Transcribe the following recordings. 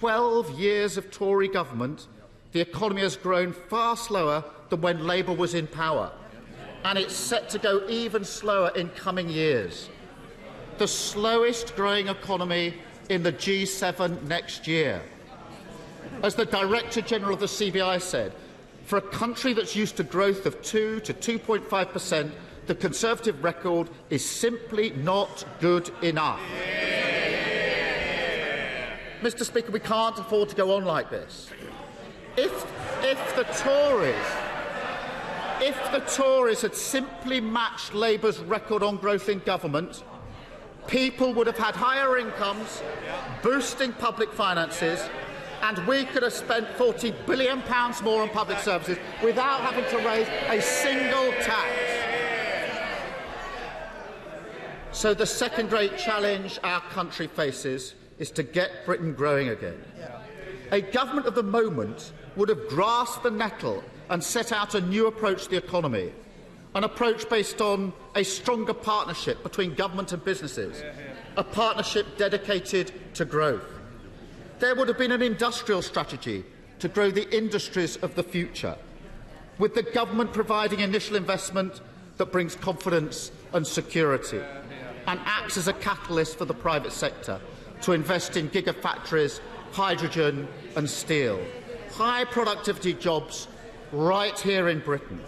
12 years of Tory government, the economy has grown far slower than when Labour was in power, and it's set to go even slower in coming years. The slowest growing economy in the G7 next year. As the Director General of the CBI said, for a country that's used to growth of 2 to 2.5%, the Conservative record is simply not good enough. Mr. Speaker, we can't afford to go on like this. If the Tories had simply matched Labour's record on growth in government, people would have had higher incomes, boosting public finances, and we could have spent £40 billion more on public services without having to raise a single tax. So the second great challenge our country faces is to get Britain growing again. A government of the moment would have grasped the nettle and set out a new approach to the economy, an approach based on a stronger partnership between government and businesses, a partnership dedicated to growth. There would have been an industrial strategy to grow the industries of the future, with the government providing initial investment that brings confidence and security and acts as a catalyst for the private sector to invest in gigafactories, hydrogen and steel. High productivity jobs right here in Britain.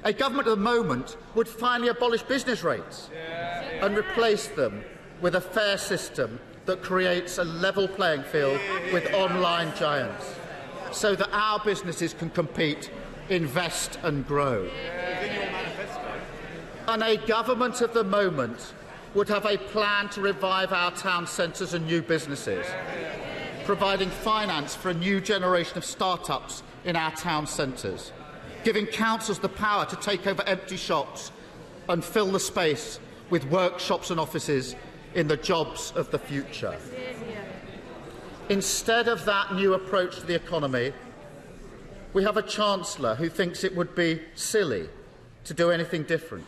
A government at the moment would finally abolish business rates and replace them with a fair system that creates a level playing field with online giants so that our businesses can compete, invest and grow. And a government of the moment would have a plan to revive our town centres and new businesses, providing finance for a new generation of start-ups in our town centres, giving councils the power to take over empty shops and fill the space with workshops and offices in the jobs of the future. Instead of that new approach to the economy, we have a Chancellor who thinks it would be silly to do anything different.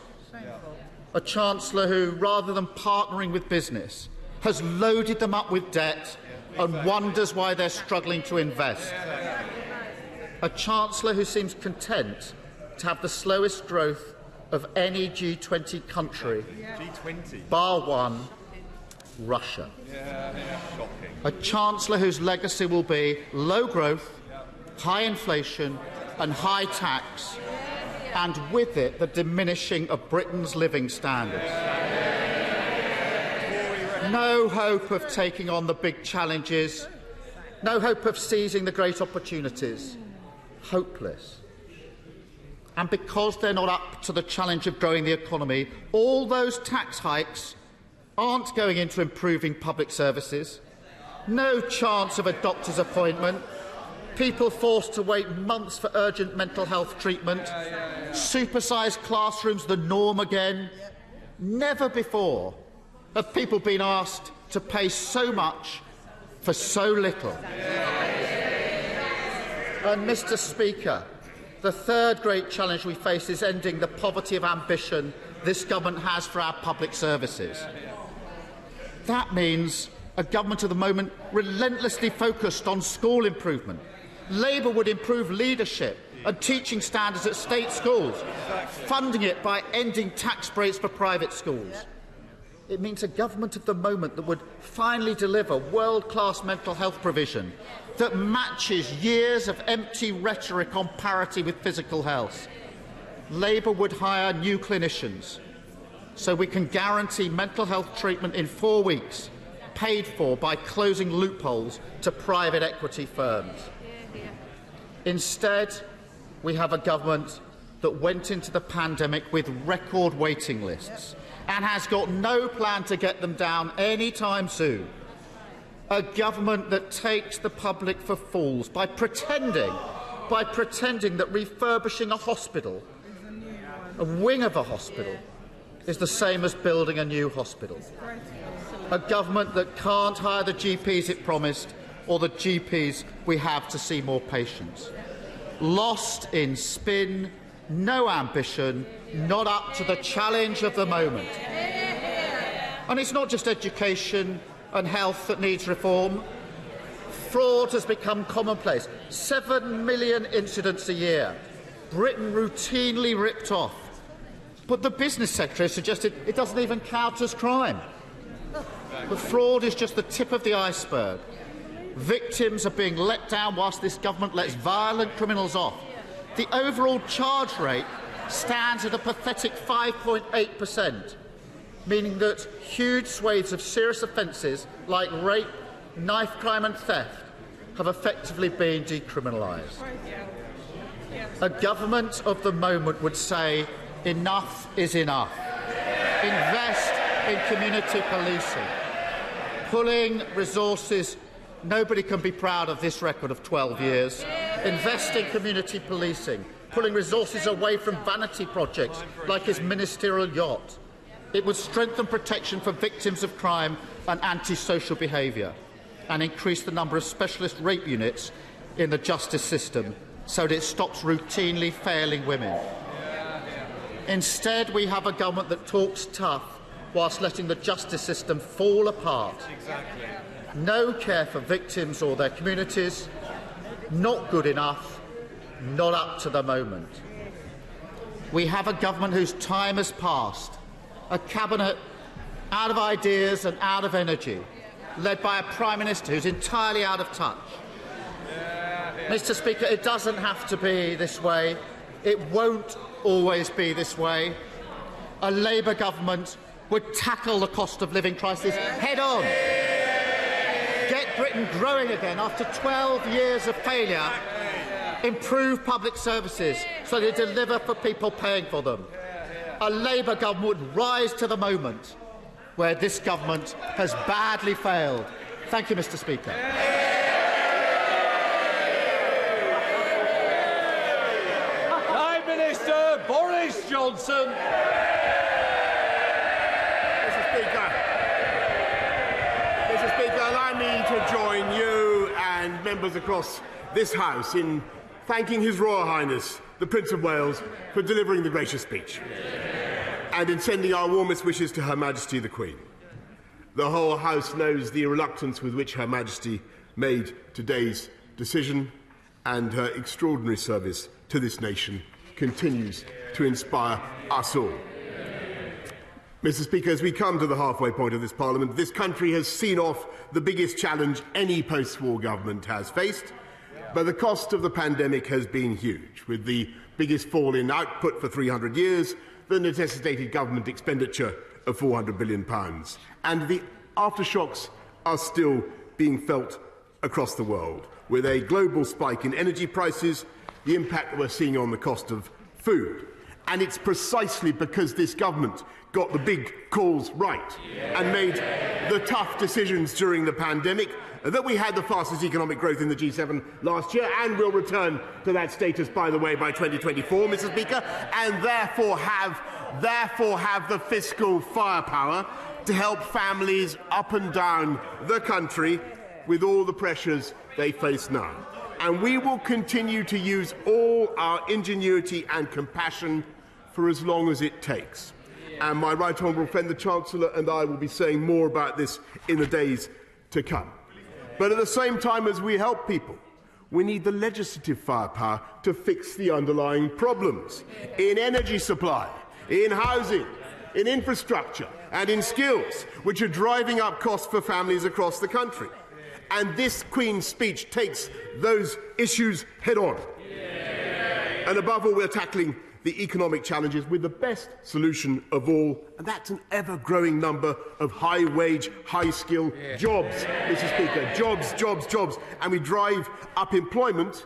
A Chancellor who, rather than partnering with business, has loaded them up with debt and wonders why they're struggling to invest. A Chancellor who seems content to have the slowest growth of any G20 country, bar one, Russia. A Chancellor whose legacy will be low growth, high inflation and high tax, and with it the diminishing of Britain's living standards. No hope of taking on the big challenges, no hope of seizing the great opportunities. Hopeless. And because they're not up to the challenge of growing the economy, all those tax hikes aren't going into improving public services. No chance of a doctor's appointment. People forced to wait months for urgent mental health treatment. Supersized classrooms the norm again. Never before have people been asked to pay so much for so little. And, Mr. Speaker, the third great challenge we face is ending the poverty of ambition this government has for our public services. That means a government at the moment relentlessly focused on school improvement. Labour would improve leadership and teaching standards at state schools, funding it by ending tax breaks for private schools. It means a government of the moment that would finally deliver world-class mental health provision that matches years of empty rhetoric on parity with physical health. Labour would hire new clinicians so we can guarantee mental health treatment in 4 weeks, paid for by closing loopholes to private equity firms. Instead, we have a government that went into the pandemic with record waiting lists and has got no plan to get them down any time soon. A government that takes the public for fools by pretending that refurbishing a hospital, a wing of a hospital, is the same as building a new hospital. A government that can't hire the GPs it promised or the GPs we have to see more patients. Lost in spin, no ambition, not up to the challenge of the moment. And it's not just education and health that needs reform. Fraud has become commonplace. 7 million incidents a year. Britain routinely ripped off. But the business sector has suggested it doesn't even count as crime. The fraud is just the tip of the iceberg. Victims are being let down whilst this government lets violent criminals off. The overall charge rate stands at a pathetic 5.8%, meaning that huge swathes of serious offences like rape, knife crime and theft have effectively been decriminalised. A government of the moment would say enough is enough. Invest in community policing. Pulling resources, nobody can be proud of this record of 12 years. Invest in community policing, pulling resources away from vanity projects like his ministerial yacht. It would strengthen protection for victims of crime and antisocial behaviour and increase the number of specialist rape units in the justice system so that it stops routinely failing women. Instead, we have a government that talks tough whilst letting the justice system fall apart. No care for victims or their communities, not good enough, not up to the moment. We have a government whose time has passed, a cabinet out of ideas and out of energy, led by a Prime Minister who's entirely out of touch. Mr. Speaker, it doesn't have to be this way. It won't always be this way. A Labour government would tackle the cost of living crisis head on. Get Britain growing again after 12 years of failure. Improve public services so they deliver for people paying for them. A Labour government would rise to the moment where this government has badly failed. Thank you, Mr. Speaker. Prime Minister Boris Johnson. Mr. Speaker, allow me to join you and members across this House in thanking His Royal Highness, the Prince of Wales, for delivering the gracious speech, and in sending our warmest wishes to Her Majesty the Queen. The whole House knows the reluctance with which Her Majesty made today's decision, and her extraordinary service to this nation continues to inspire us all. Mr. Speaker, as we come to the halfway point of this Parliament, this country has seen off the biggest challenge any post-war government has faced, but the cost of the pandemic has been huge, with the biggest fall in output for 300 years, the necessitated government expenditure of £400 billion, and the aftershocks are still being felt across the world, with a global spike in energy prices, the impact that we're seeing on the cost of food. And it's precisely because this government got the big calls right and made the tough decisions during the pandemic that we had the fastest economic growth in the G7 last year, and will return to that status, by the way, by 2024, Mr. Speaker, and therefore have the fiscal firepower to help families up and down the country with all the pressures they face now. And we will continue to use all our ingenuity and compassion for as long as it takes. And my right honourable friend, the Chancellor, and I will be saying more about this in the days to come. But at the same time as we help people, we need the legislative firepower to fix the underlying problems in energy supply, in housing, in infrastructure and in skills, which are driving up costs for families across the country. And this Queen's speech takes those issues head on. And above all, we're tackling the economic challenges with the best solution of all, and that's an ever-growing number of high-wage, high-skill jobs, Mr. Speaker. Jobs, jobs, jobs. And we drive up employment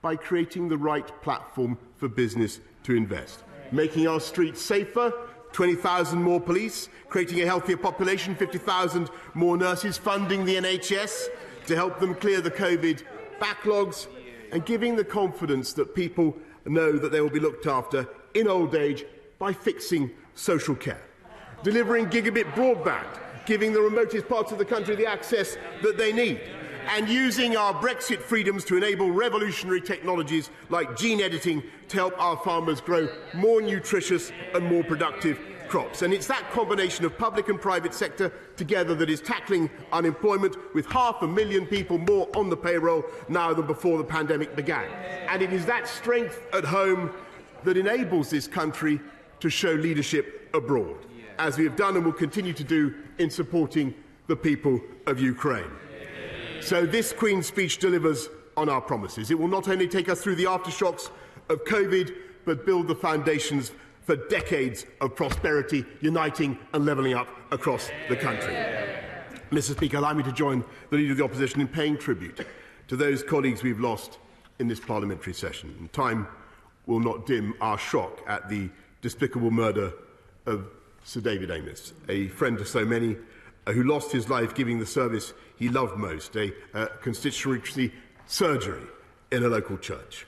by creating the right platform for business to invest. Making our streets safer, 20,000 more police, creating a healthier population, 50,000 more nurses, funding the NHS to help them clear the COVID backlogs, and giving the confidence that people know that they will be looked after in old age by fixing social care. Delivering gigabit broadband, giving the remotest parts of the country the access that they need, and using our Brexit freedoms to enable revolutionary technologies like gene editing to help our farmers grow more nutritious and more productive crops. And it's that combination of public and private sector together that is tackling unemployment, with 500,000 people more on the payroll now than before the pandemic began. And it is that strength at home that enables this country to show leadership abroad, as we have done and will continue to do in supporting the people of Ukraine. So this Queen's speech delivers on our promises. It will not only take us through the aftershocks of COVID, but build the foundations for decades of prosperity, uniting and levelling up across the country. Mr. Speaker, allow me to join the Leader of the Opposition in paying tribute to those colleagues we've lost in this parliamentary session. And time will not dim our shock at the despicable murder of Sir David Amess, a friend to so many, who lost his life giving the service he loved most, a constituency surgery in a local church.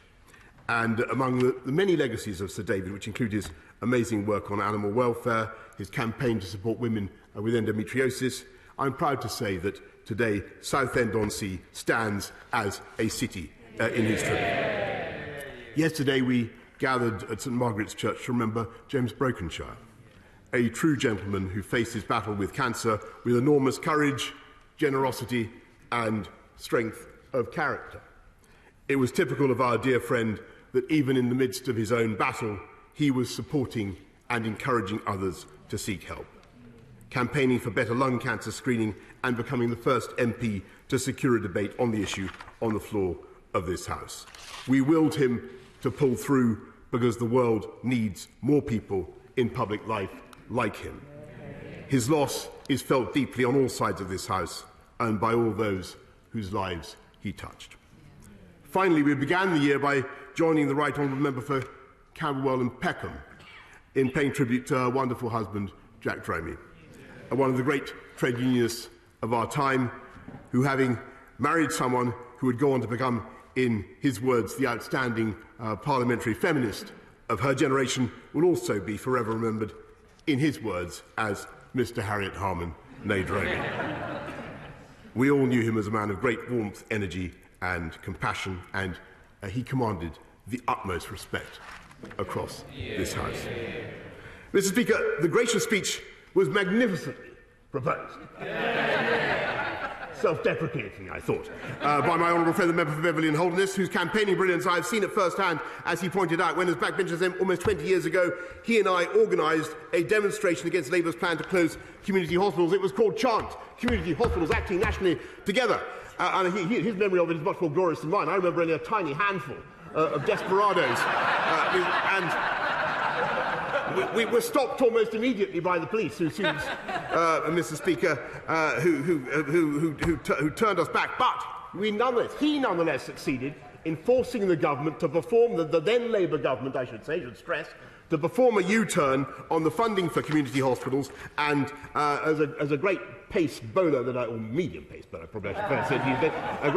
And among the many legacies of Sir David, which include his amazing work on animal welfare, his campaign to support women with endometriosis, I'm proud to say that today Southend-on-Sea stands as a city in his tribute. Yesterday we gathered at St Margaret's Church to remember James Brokenshire, a true gentleman who faced his battle with cancer with enormous courage, generosity and strength of character. It was typical of our dear friend that even in the midst of his own battle, he was supporting and encouraging others to seek help, campaigning for better lung cancer screening and becoming the first MP to secure a debate on the issue on the floor of this House. We willed him to pull through because the world needs more people in public life like him. His loss is felt deeply on all sides of this House and by all those whose lives he touched. Finally, we began the year by joining the Right Honourable Member for Camberwell and Peckham in paying tribute to her wonderful husband, Jack Dromey, one of the great trade unionists of our time, who, having married someone who would go on to become, in his words, the outstanding parliamentary feminist of her generation, will also be forever remembered, in his words, as Mr. Harriet Harman née Dromey. We all knew him as a man of great warmth, energy and compassion, and he commanded the utmost respect across this House. Mr. Speaker, the gracious speech was magnificently proposed. Self-deprecating, I thought, by my honourable friend, the member for Beverley and Holderness, whose campaigning brilliance I have seen at first hand, as he pointed out, when as backbenchers almost 20 years ago, he and I organised a demonstration against Labour's plan to close community hospitals. It was called Chant, Community Hospitals Acting Nationally Together. And his memory of it is much more glorious than mine. I remember only a tiny handful of desperados. We were stopped almost immediately by the police, who soon, Mr. Speaker, who turned us back. But he nonetheless succeeded in forcing the government to perform, the then Labour government, I should stress, to perform a U-turn on the funding for community hospitals, and as a great pace bowler, or medium pace bowler, probably I should say, a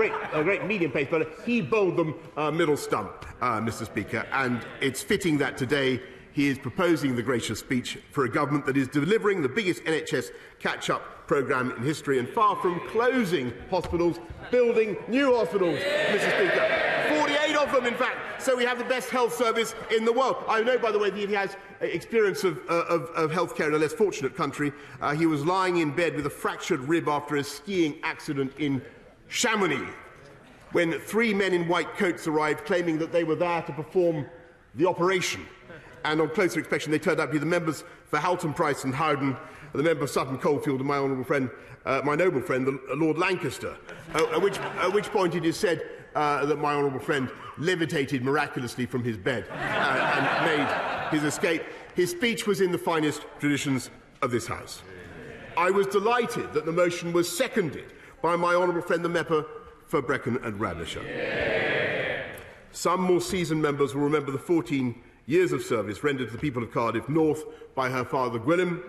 great medium pace bowler, he bowled them middle stump, Mr. Speaker, and it's fitting that today he is proposing the gracious speech for a government that is delivering the biggest NHS catch-up programme in history, and far from closing hospitals, building new hospitals, Mr. Speaker. 48 of them, in fact. So we have the best health service in the world. I know, by the way, that he has experience of healthcare in a less fortunate country. He was lying in bed with a fractured rib after a skiing accident in Chamonix, when 3 men in white coats arrived claiming that they were there to perform the operation. And on closer inspection, they turned out to be the members for Halton, Price and Howden, the member of Sutton Coldfield, and my honourable friend, my noble friend, Lord Lancaster. At which point it is said that my honourable friend levitated miraculously from his bed and made his escape. His speech was in the finest traditions of this House. I was delighted that the motion was seconded by my honourable friend, the member for Brecon and Radnorshire. Some more seasoned members will remember the 14 years of service rendered to the people of Cardiff North by her father Gwilym,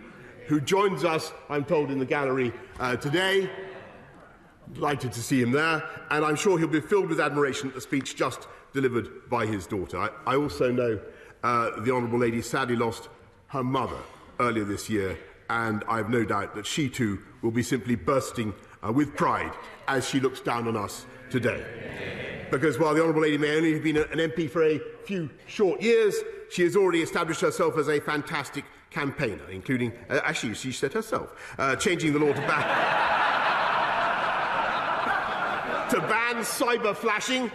who joins us, I'm told, in the gallery today. Delighted to see him there, and I'm sure he'll be filled with admiration at the speech just delivered by his daughter. I also know the Honourable Lady sadly lost her mother earlier this year, and I have no doubt that she too will be simply bursting with pride as she looks down on us today. Because while the Honourable Lady may only have been an MP for a few short years, she has already established herself as a fantastic campaigner, including, actually, she said herself, changing the law to ban cyber flashing,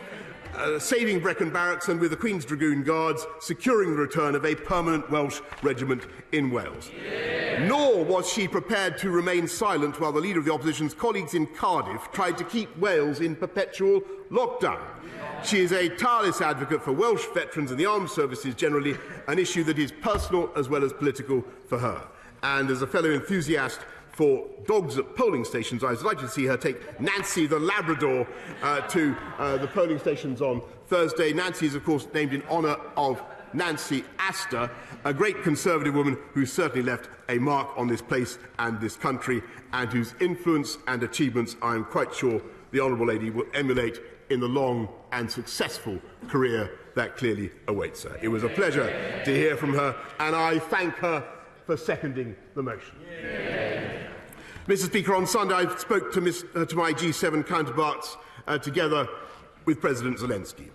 saving Brecon Barracks, and with the Queen's Dragoon Guards securing the return of a permanent Welsh regiment in Wales. Nor was she prepared to remain silent while the Leader of the Opposition's colleagues in Cardiff tried to keep Wales in perpetual lockdown. She is a tireless advocate for Welsh veterans and the armed services generally, an issue that is personal as well as political for her. And as a fellow enthusiast for dogs at polling stations, I was delighted to see her take Nancy the Labrador to the polling stations on Thursday. Nancy is, of course, named in honour of Nancy Astor, a great Conservative woman who certainly left a mark on this place and this country, and whose influence and achievements I am quite sure the Honourable Lady will emulate in the long and successful career that clearly awaits her. It was a pleasure to hear from her, and I thank her for seconding the motion. Mr. Speaker, on Sunday I spoke to my G7 counterparts together with President Zelensky,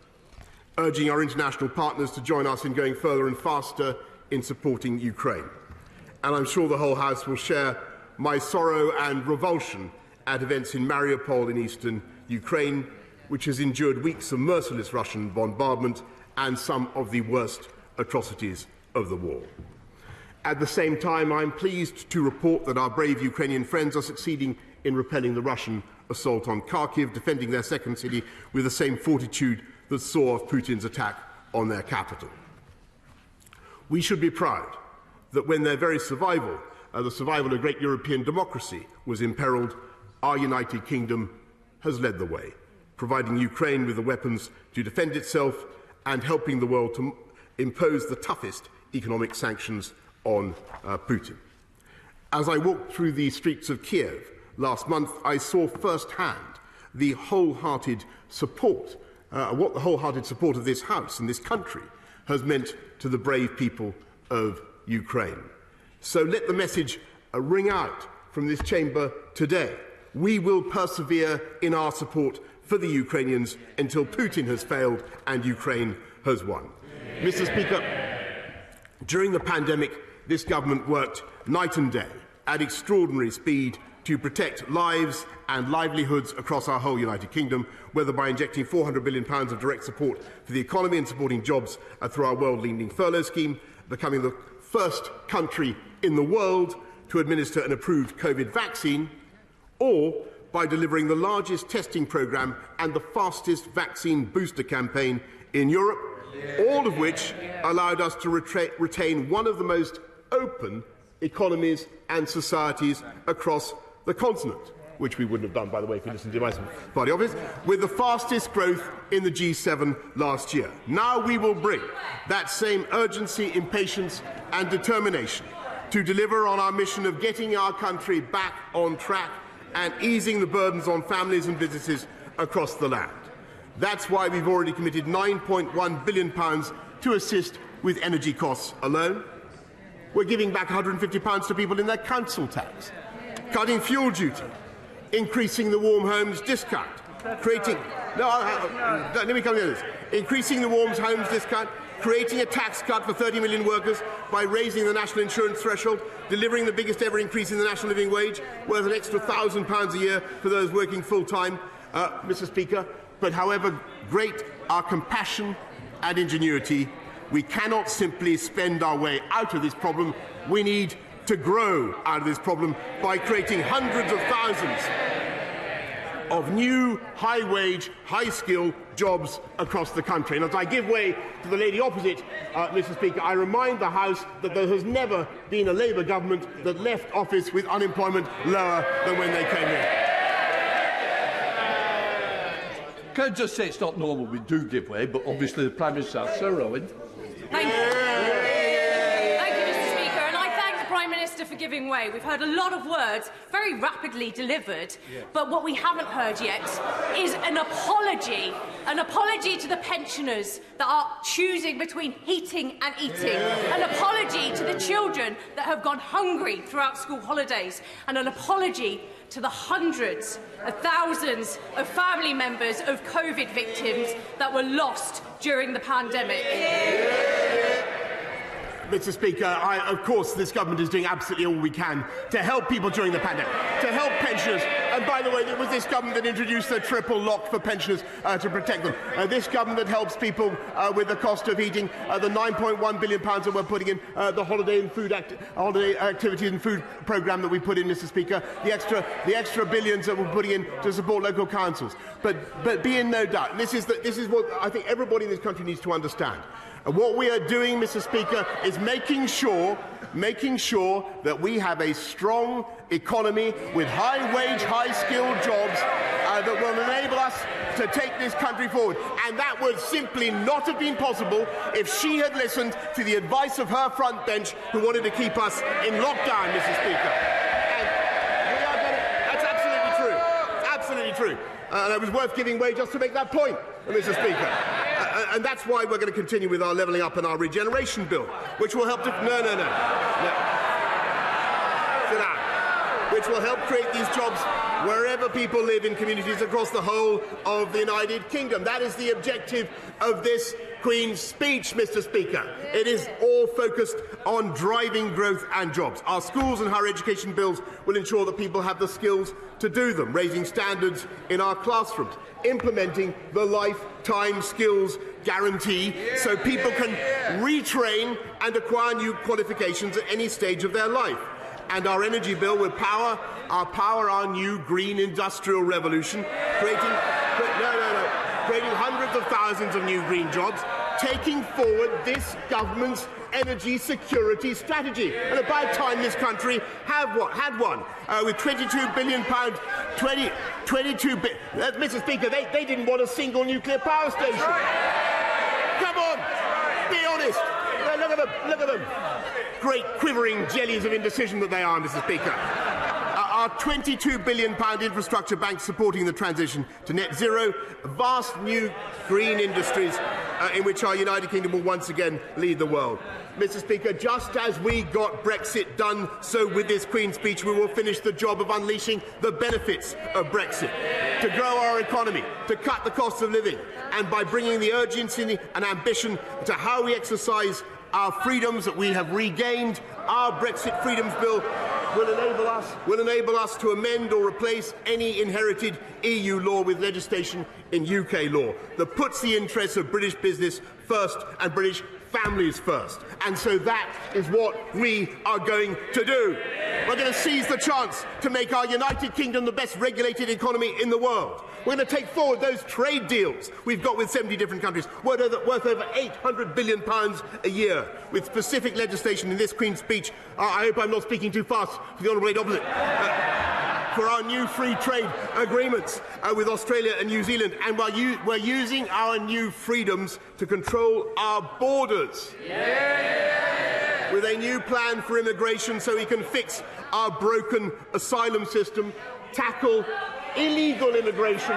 urging our international partners to join us in going further and faster in supporting Ukraine. And I'm sure the whole House will share my sorrow and revulsion at events in Mariupol in eastern Ukraine, which has endured weeks of merciless Russian bombardment and some of the worst atrocities of the war. At the same time, I am pleased to report that our brave Ukrainian friends are succeeding in repelling the Russian assault on Kharkiv, defending their second city with the same fortitude that saw off Putin's attack on their capital. We should be proud that when their very survival, the survival of great European democracy, was imperilled, our United Kingdom has led the way, providing Ukraine with the weapons to defend itself and helping the world to impose the toughest economic sanctions on Putin. As I walked through the streets of Kiev last month, I saw firsthand the wholehearted support, what the wholehearted support of this House and this country has meant to the brave people of Ukraine. So let the message ring out from this chamber today. We will persevere in our support for the Ukrainians until Putin has failed and Ukraine has won. Mr. Speaker, during the pandemic, this government worked night and day at extraordinary speed to protect lives and livelihoods across our whole United Kingdom, whether by injecting £400 billion of direct support for the economy and supporting jobs through our world-leading furlough scheme, becoming the first country in the world to administer an approved COVID vaccine, or by delivering the largest testing programme and the fastest vaccine booster campaign in Europe, all of which allowed us to retain one of the most open economies and societies across the continent, which we wouldn't have done, by the way, if you listened to my party office, with the fastest growth in the G7 last year. Now we will bring that same urgency, impatience and determination to deliver on our mission of getting our country back on track and easing the burdens on families and businesses across the land. That's why we've already committed £9.1 billion to assist with energy costs alone. We're giving back £150 to people in their council tax, cutting fuel duty, increasing the warm homes discount, creating increasing the warm homes discount, creating a tax cut for 30 million workers by raising the national insurance threshold, delivering the biggest ever increase in the national living wage, worth an extra £1,000 a year for those working full-time, Mr. Speaker. But however great our compassion and ingenuity, we cannot simply spend our way out of this problem. We need to grow out of this problem by creating hundreds of thousands of new, high-wage, high-skill jobs across the country. And as I give way to the lady opposite, Mr. Speaker, I remind the House that there has never been a Labour government that left office with unemployment lower than when they came in. Can I just say it's not normal we do give way, but obviously the Prime Minister has Sir Owen. Thank you. Thank you, Mr. Speaker, and I thank the Prime Minister for giving way. We've heard a lot of words very rapidly delivered, but what we haven't heard yet is an apology to the pensioners that are choosing between heating and eating, an apology to the children that have gone hungry throughout school holidays, and an apology to the hundreds of thousands of family members of COVID victims that were lost during the pandemic. Mr. Speaker, of course, this government is doing absolutely all we can to help people during the pandemic, to help pensioners. And by the way, it was this government that introduced the triple lock for pensioners to protect them. This government that helps people with the cost of heating, the £9.1 billion that we're putting in, the holiday activities and food programme that we put in, Mr. Speaker, the extra billions that we're putting in to support local councils. But be in no doubt, and this is what I think everybody in this country needs to understand. And what we are doing, Mr. Speaker, is making sure that we have a strong economy with high-wage, high-skilled jobs that will enable us to take this country forward. And that would simply not have been possible if she had listened to the advice of her front bench who wanted to keep us in lockdown, Mr. Speaker. And we are going to, that's absolutely true. It's absolutely true. And it was worth giving way just to make that point, Mr. Speaker. And that's why we're going to continue with our levelling up and our regeneration bill, which will help to... No. Sit down. Which will help create these jobs wherever people live in communities across the whole of the United Kingdom. That is the objective of this Queen's speech, Mr. Speaker. It is all focused on driving growth and jobs. Our schools and higher education bills will ensure that people have the skills to do them, raising standards in our classrooms, implementing the lifetime skills guarantee so people can retrain and acquire new qualifications at any stage of their life. And our energy bill will power our new green industrial revolution, creating hundreds of thousands of new green jobs, taking forward this government's energy security strategy. And about time this country had one. With £22 billion, Mr. Speaker, they didn't want a single nuclear power station. Come on, be honest. Look at them. Great quivering jellies of indecision that they are, Mr. Speaker. Our £22 billion infrastructure bank supporting the transition to net zero, vast new green industries in which our United Kingdom will once again lead the world. Mr. Speaker, just as we got Brexit done, so with this Queen's speech we will finish the job of unleashing the benefits of Brexit, to grow our economy, to cut the cost of living, and by bringing the urgency and ambition to how we exercise our freedoms that we have regained, our Brexit Freedoms Bill will enable us to amend or replace any inherited EU law with legislation in UK law that puts the interests of British business first and British families first. And so that is what we are going to do. We're going to seize the chance to make our United Kingdom the best regulated economy in the world. We're going to take forward those trade deals we've got with 70 different countries, worth over £800 billion a year, with specific legislation in this Queen's speech. I hope I'm not speaking too fast for the Honourable Opposite. For our new free trade agreements with Australia and New Zealand, and we're using our new freedoms to control our borders. With a new plan for immigration so we can fix our broken asylum system, tackle illegal immigration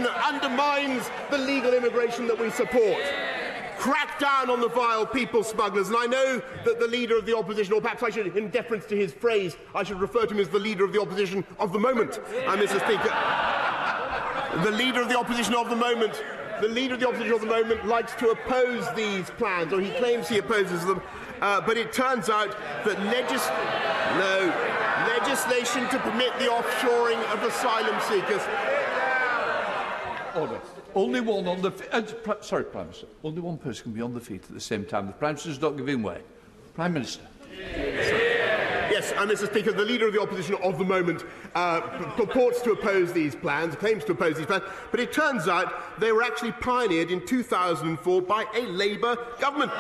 that undermines the legal immigration that we support. Crack down on the vile people smugglers. And I know that the Leader of the Opposition, or perhaps I should, in deference to his phrase, I should refer to him as the Leader of the Opposition of the moment, Mr. Speaker. The Leader of the Opposition of the moment. The Leader of the Opposition of the moment likes to oppose these plans, or he claims he opposes them, but it turns out that legislation to permit the offshoring of asylum seekers. Order. Only one on the sorry, Prime Minister. Only one person can be on the feet at the same time. The Prime Minister is not giving way. Prime Minister. Yes, Mr. Speaker, the Leader of the Opposition of the moment purports to oppose these plans, claims to oppose these plans, but it turns out they were actually pioneered in 2004 by a Labour government.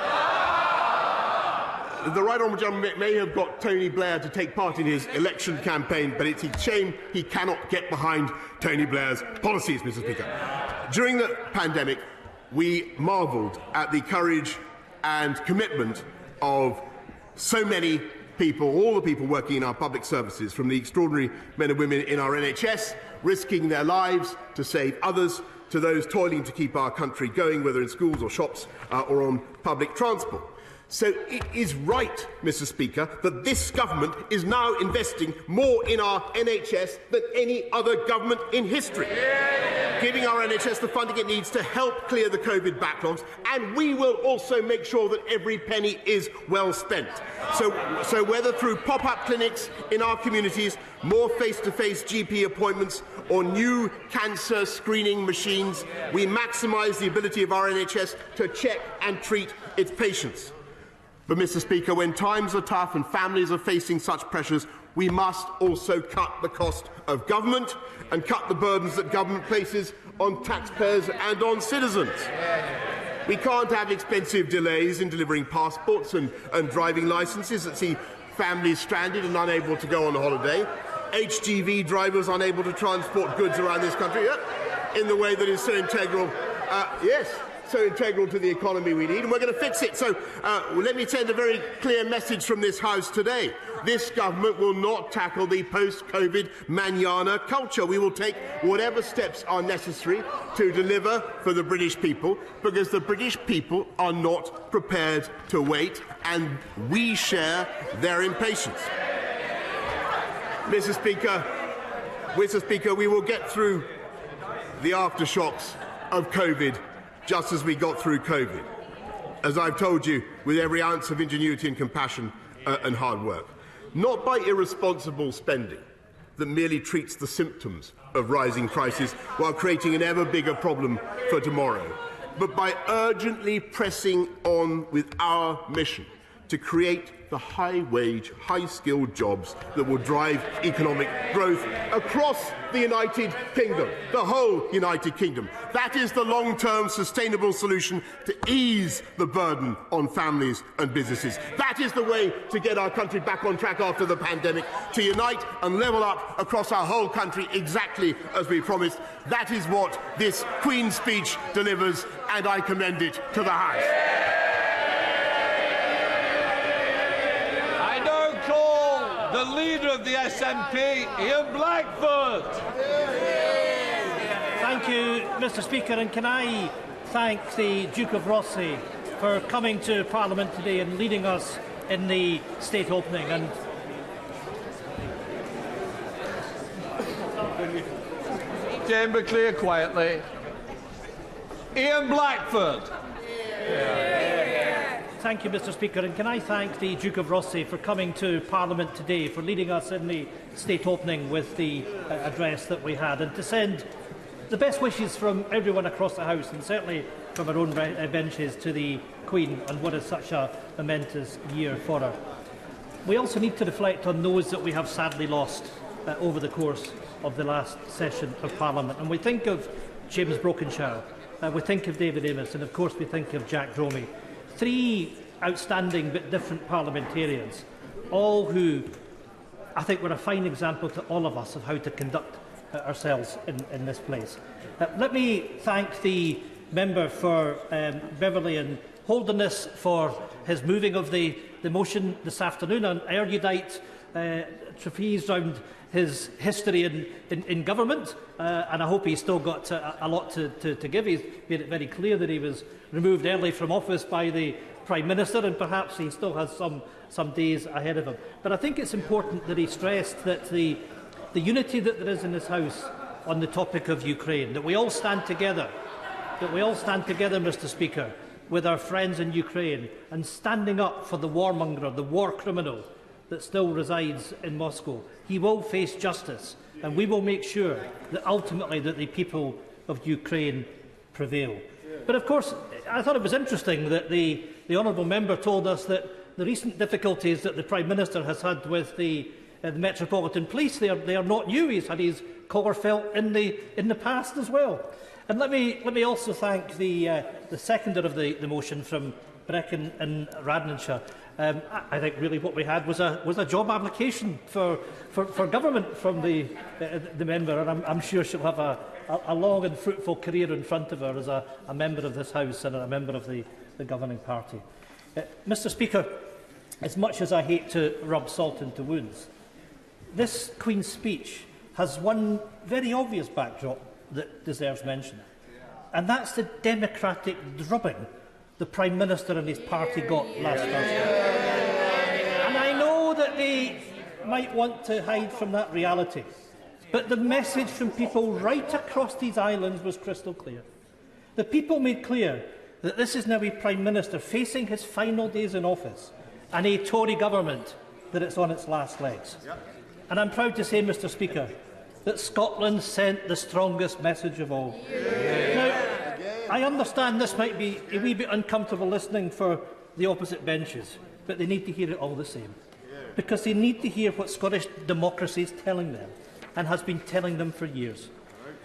The Right Honourable Gentleman may have got Tony Blair to take part in his election campaign, but it's a shame he cannot get behind Tony Blair's policies, Mr. Speaker. During the pandemic, we marvelled at the courage and commitment of so many people, all the people working in our public services, from the extraordinary men and women in our NHS, risking their lives to save others, to those toiling to keep our country going, whether in schools or shops or on public transport. So it is right, Mr. Speaker, that this government is now investing more in our NHS than any other government in history, giving our NHS the funding it needs to help clear the COVID backlogs, and we will also make sure that every penny is well spent. So whether through pop-up clinics in our communities, more face-to-face GP appointments, or new cancer screening machines, we maximise the ability of our NHS to check and treat its patients. But, Mr. Speaker, when times are tough and families are facing such pressures, we must also cut the cost of government and cut the burdens that government places on taxpayers and on citizens. We can't have expensive delays in delivering passports and driving licences that see families stranded and unable to go on holiday, HGV drivers unable to transport goods around this country in the way that is so integral. So integral to the economy we need, and we're going to fix it. So let me send a very clear message from this House today. This government will not tackle the post-COVID manana culture. We will take whatever steps are necessary to deliver for the British people, because the British people are not prepared to wait, and we share their impatience. Mr. Speaker, we will get through the aftershocks of COVID just as we got through COVID, as I've told you, with every ounce of ingenuity and compassion and hard work. Not by irresponsible spending that merely treats the symptoms of rising prices while creating an ever bigger problem for tomorrow, but by urgently pressing on with our mission to create the high-wage, high-skilled jobs that will drive economic growth across the United Kingdom, the whole United Kingdom. That is the long-term sustainable solution to ease the burden on families and businesses. That is the way to get our country back on track after the pandemic, to unite and level up across our whole country exactly as we promised. That is what this Queen's speech delivers, and I commend it to the House. The leader of the SNP, Ian Blackford. Thank you, Mr. Speaker, and can I thank the Duke of Rossi for coming to Parliament today and leading us in the state opening. And Chamber clear quietly. Ian Blackford. Thank you, Mr. Speaker, and can I thank the Duke of Rossi for coming to Parliament today, for leading us in the state opening with the address that we had, and to send the best wishes from everyone across the House, and certainly from our own benches, to the Queen on what is such a momentous year for her. We also need to reflect on those that we have sadly lost over the course of the last session of Parliament, and we think of James Brokenshaw, we think of David Amos, and of course we think of Jack Dromey. Three outstanding but different parliamentarians, all who I think were a fine example to all of us of how to conduct ourselves in this place. Let me thank the member for Beverley and Holderness for his moving of the motion this afternoon, an erudite trapeze round his history in government, and I hope he's still got a lot to give. He's made it very clear that he was removed early from office by the Prime Minister, and perhaps he still has some days ahead of him. But I think it's important that he stressed that the unity that there is in this House on the topic of Ukraine, that we all stand together, Mr. Speaker, with our friends in Ukraine, and standing up for the warmonger, the war criminal that still resides in Moscow. He will face justice, and we will make sure that ultimately that the people of Ukraine prevail. But of course, I thought it was interesting that the honourable member told us that the recent difficulties that the Prime Minister has had with the Metropolitan Police, they are not new. He's had his collar felt in the past as well. And let me also thank the seconder of the motion from Brecon and Radnanshire. I think really what we had was a job application for government from the member, and I'm sure she'll have a long and fruitful career in front of her as a member of this House and a member of the governing party. Mr. Speaker, as much as I hate to rub salt into wounds, this Queen's speech has one very obvious backdrop that deserves mention, and that's the democratic drubbing the Prime Minister and his party got last Thursday. And I know that they might want to hide from that reality, but the message from people right across these islands was crystal clear. The people made clear that this is now a Prime Minister facing his final days in office and a Tory government that it's on its last legs. And I'm proud to say, Mr Speaker, that Scotland sent the strongest message of all. Now, I understand this might be a wee bit uncomfortable listening for the opposite benches, but they need to hear it all the same. Because they need to hear what Scottish democracy is telling them, and has been telling them for years.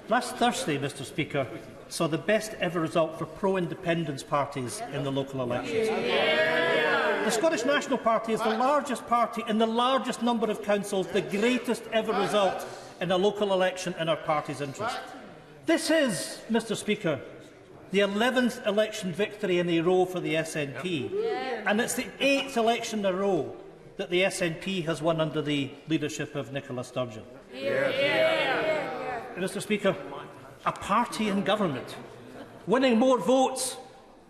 Last Thursday, Mr Speaker, saw the best ever result for pro-independence parties in the local elections. The Scottish National Party is the largest party in the largest number of councils, the greatest ever result in a local election in our party's interest. This is, Mr Speaker, the 11th election victory in a row for the SNP, and it's the 8th election in a row that the SNP has won under the leadership of Nicola Sturgeon. Mr Speaker, a party in government winning more votes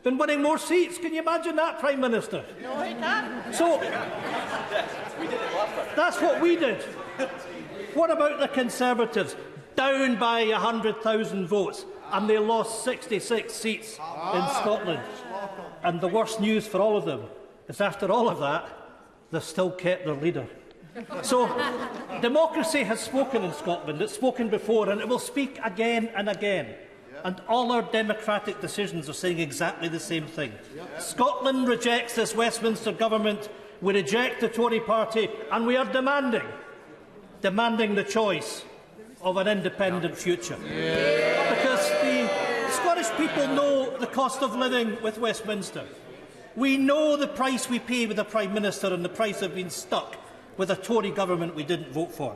than winning more seats. Can you imagine that, Prime Minister? No, he can't. So, that's what we did. What about the Conservatives? Down by 100,000 votes, and they lost 66 seats in Scotland. And the worst news for all of them is, after all of that, they've still kept their leader. So, democracy has spoken in Scotland. It's spoken before, and it will speak again and again. And all our democratic decisions are saying exactly the same thing. Scotland rejects this Westminster government. We reject the Tory party, and we are demanding the choice of an independent future. Because the Scottish people know the cost of living with Westminster. We know the price we pay with a Prime Minister and the price of being stuck with a Tory government we didn't vote for.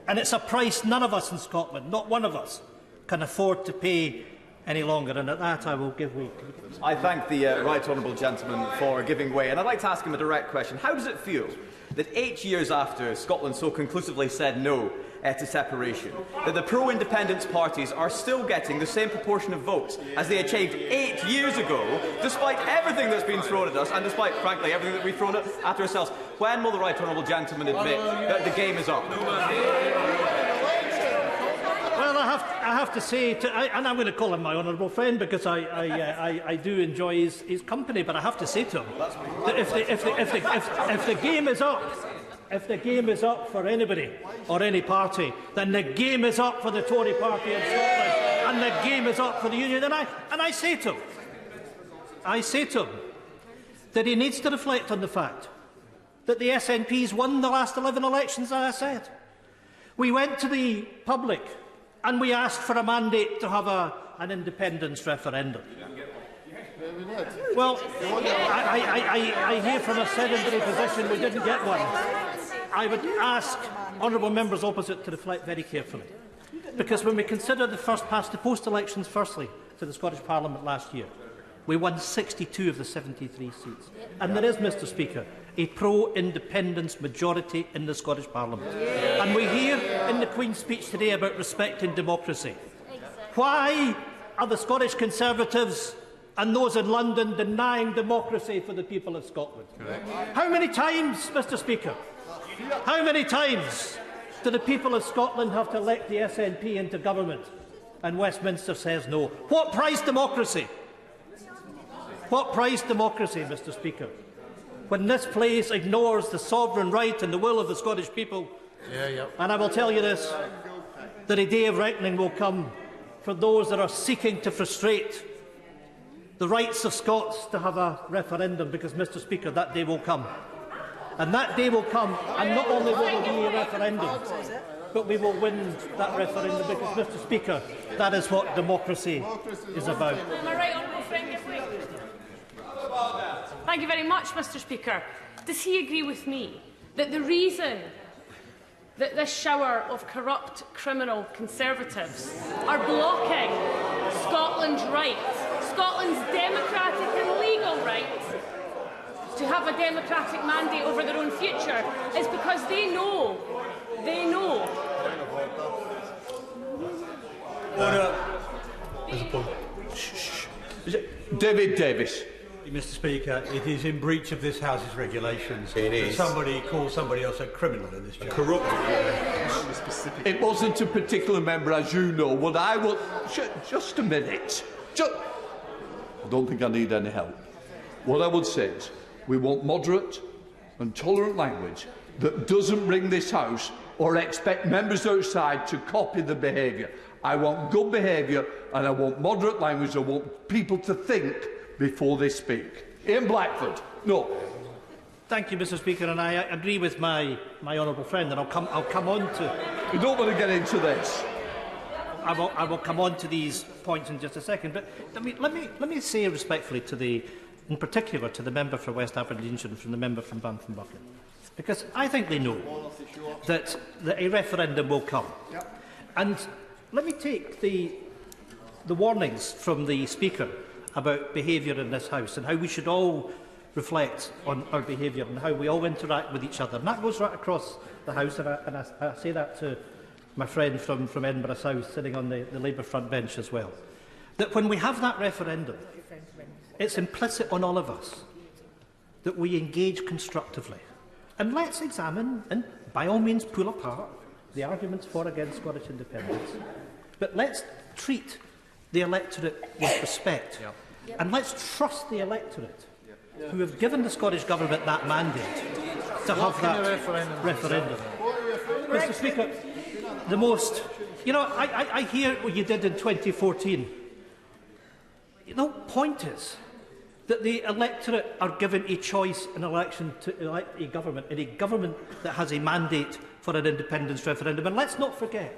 And it's a price none of us in Scotland, not one of us, can afford to pay any longer. And at that I will give way. I thank the right honourable gentleman for giving way. And I'd like to ask him a direct question. How does it feel that 8 years after Scotland so conclusively said no to separation, that the pro-independence parties are still getting the same proportion of votes as they achieved 8 years ago, despite everything that's been thrown at us and despite, frankly, everything that we've thrown at ourselves? When will the right honourable gentleman admit that the game is up? Well, I have to say, and I'm going to call him my honourable friend because I do enjoy his company, but I have to say to him that if the game is up, if the game is up for anybody or any party, then the game is up for the Tory party in Scotland, and the game is up for the Union. And I say to him that he needs to reflect on the fact that the SNP's won the last 11 elections, as I said. We went to the public and we asked for a mandate to have an independence referendum. Well, I hear from a sedentary position we didn't get one. I would ask honourable members opposite to reflect very carefully. Because when we consider the first-past-the-post elections, firstly, to the Scottish Parliament last year, we won 62 of the 73 seats. And there is, Mr Speaker, a pro-independence majority in the Scottish Parliament. And we hear in the Queen's speech today about respecting democracy. Why are the Scottish Conservatives and those in London denying democracy for the people of Scotland? How many times, Mr Speaker, how many times do the people of Scotland have to elect the SNP into government and Westminster says no? What price democracy? What price democracy, Mr Speaker, when this place ignores the sovereign right and the will of the Scottish people? And I will tell you this, that a day of reckoning will come for those that are seeking to frustrate the rights of Scots to have a referendum, because, Mr Speaker, that day will come. And that day will come, and not only will there be a referendum, but we will win that referendum, because, Mr Speaker, that is what democracy is about. My right honourable friend give way. Thank you very much, Mr Speaker. Does he agree with me that the reason that this shower of corrupt criminal Conservatives are blocking Scotland's right, Scotland's democratic and legal right to have a democratic mandate over their own future, is because they know. David Davis. Mr. Speaker, it is in breach of this House's regulations that somebody calls somebody else a criminal in this chamber. Corrupt. It wasn't a particular member, as you know. What I will... Just a minute. I don't think I need any help. What I would say is we want moderate and tolerant language that doesn't bring this House or expect members outside to copy the behaviour. I want good behaviour and I want moderate language. I want people to think before they speak. Ian Blackford, no. Thank you, Mr. Speaker, and I agree with my honourable friend, and I'll come on to... We don't want to get into this. I will come on to these points in just a second, but let me say respectfully in particular to the member for West Aberdeenshire and from the member from Banff-and-Buchan, because I think they know that a referendum will come. Yep. And let me take the warnings from the Speaker about behaviour in this House and how we should all reflect on our behaviour and how we all interact with each other. And that goes right across the House, and I say that to my friend from Edinburgh South sitting on the Labour front bench as well. That when we have that referendum, it's implicit on all of us that we engage constructively. And let's examine, and by all means pull apart, the arguments for and against Scottish independence. But let's treat the electorate with respect. Yep. And let's trust the electorate who have given the Scottish Government that mandate to have that referendum. Mr. Speaker, the most... You know, I hear what you did in 2014. The whole point is that the electorate are given a choice in election to elect a government, and a government that has a mandate for an independence referendum. And let's not forget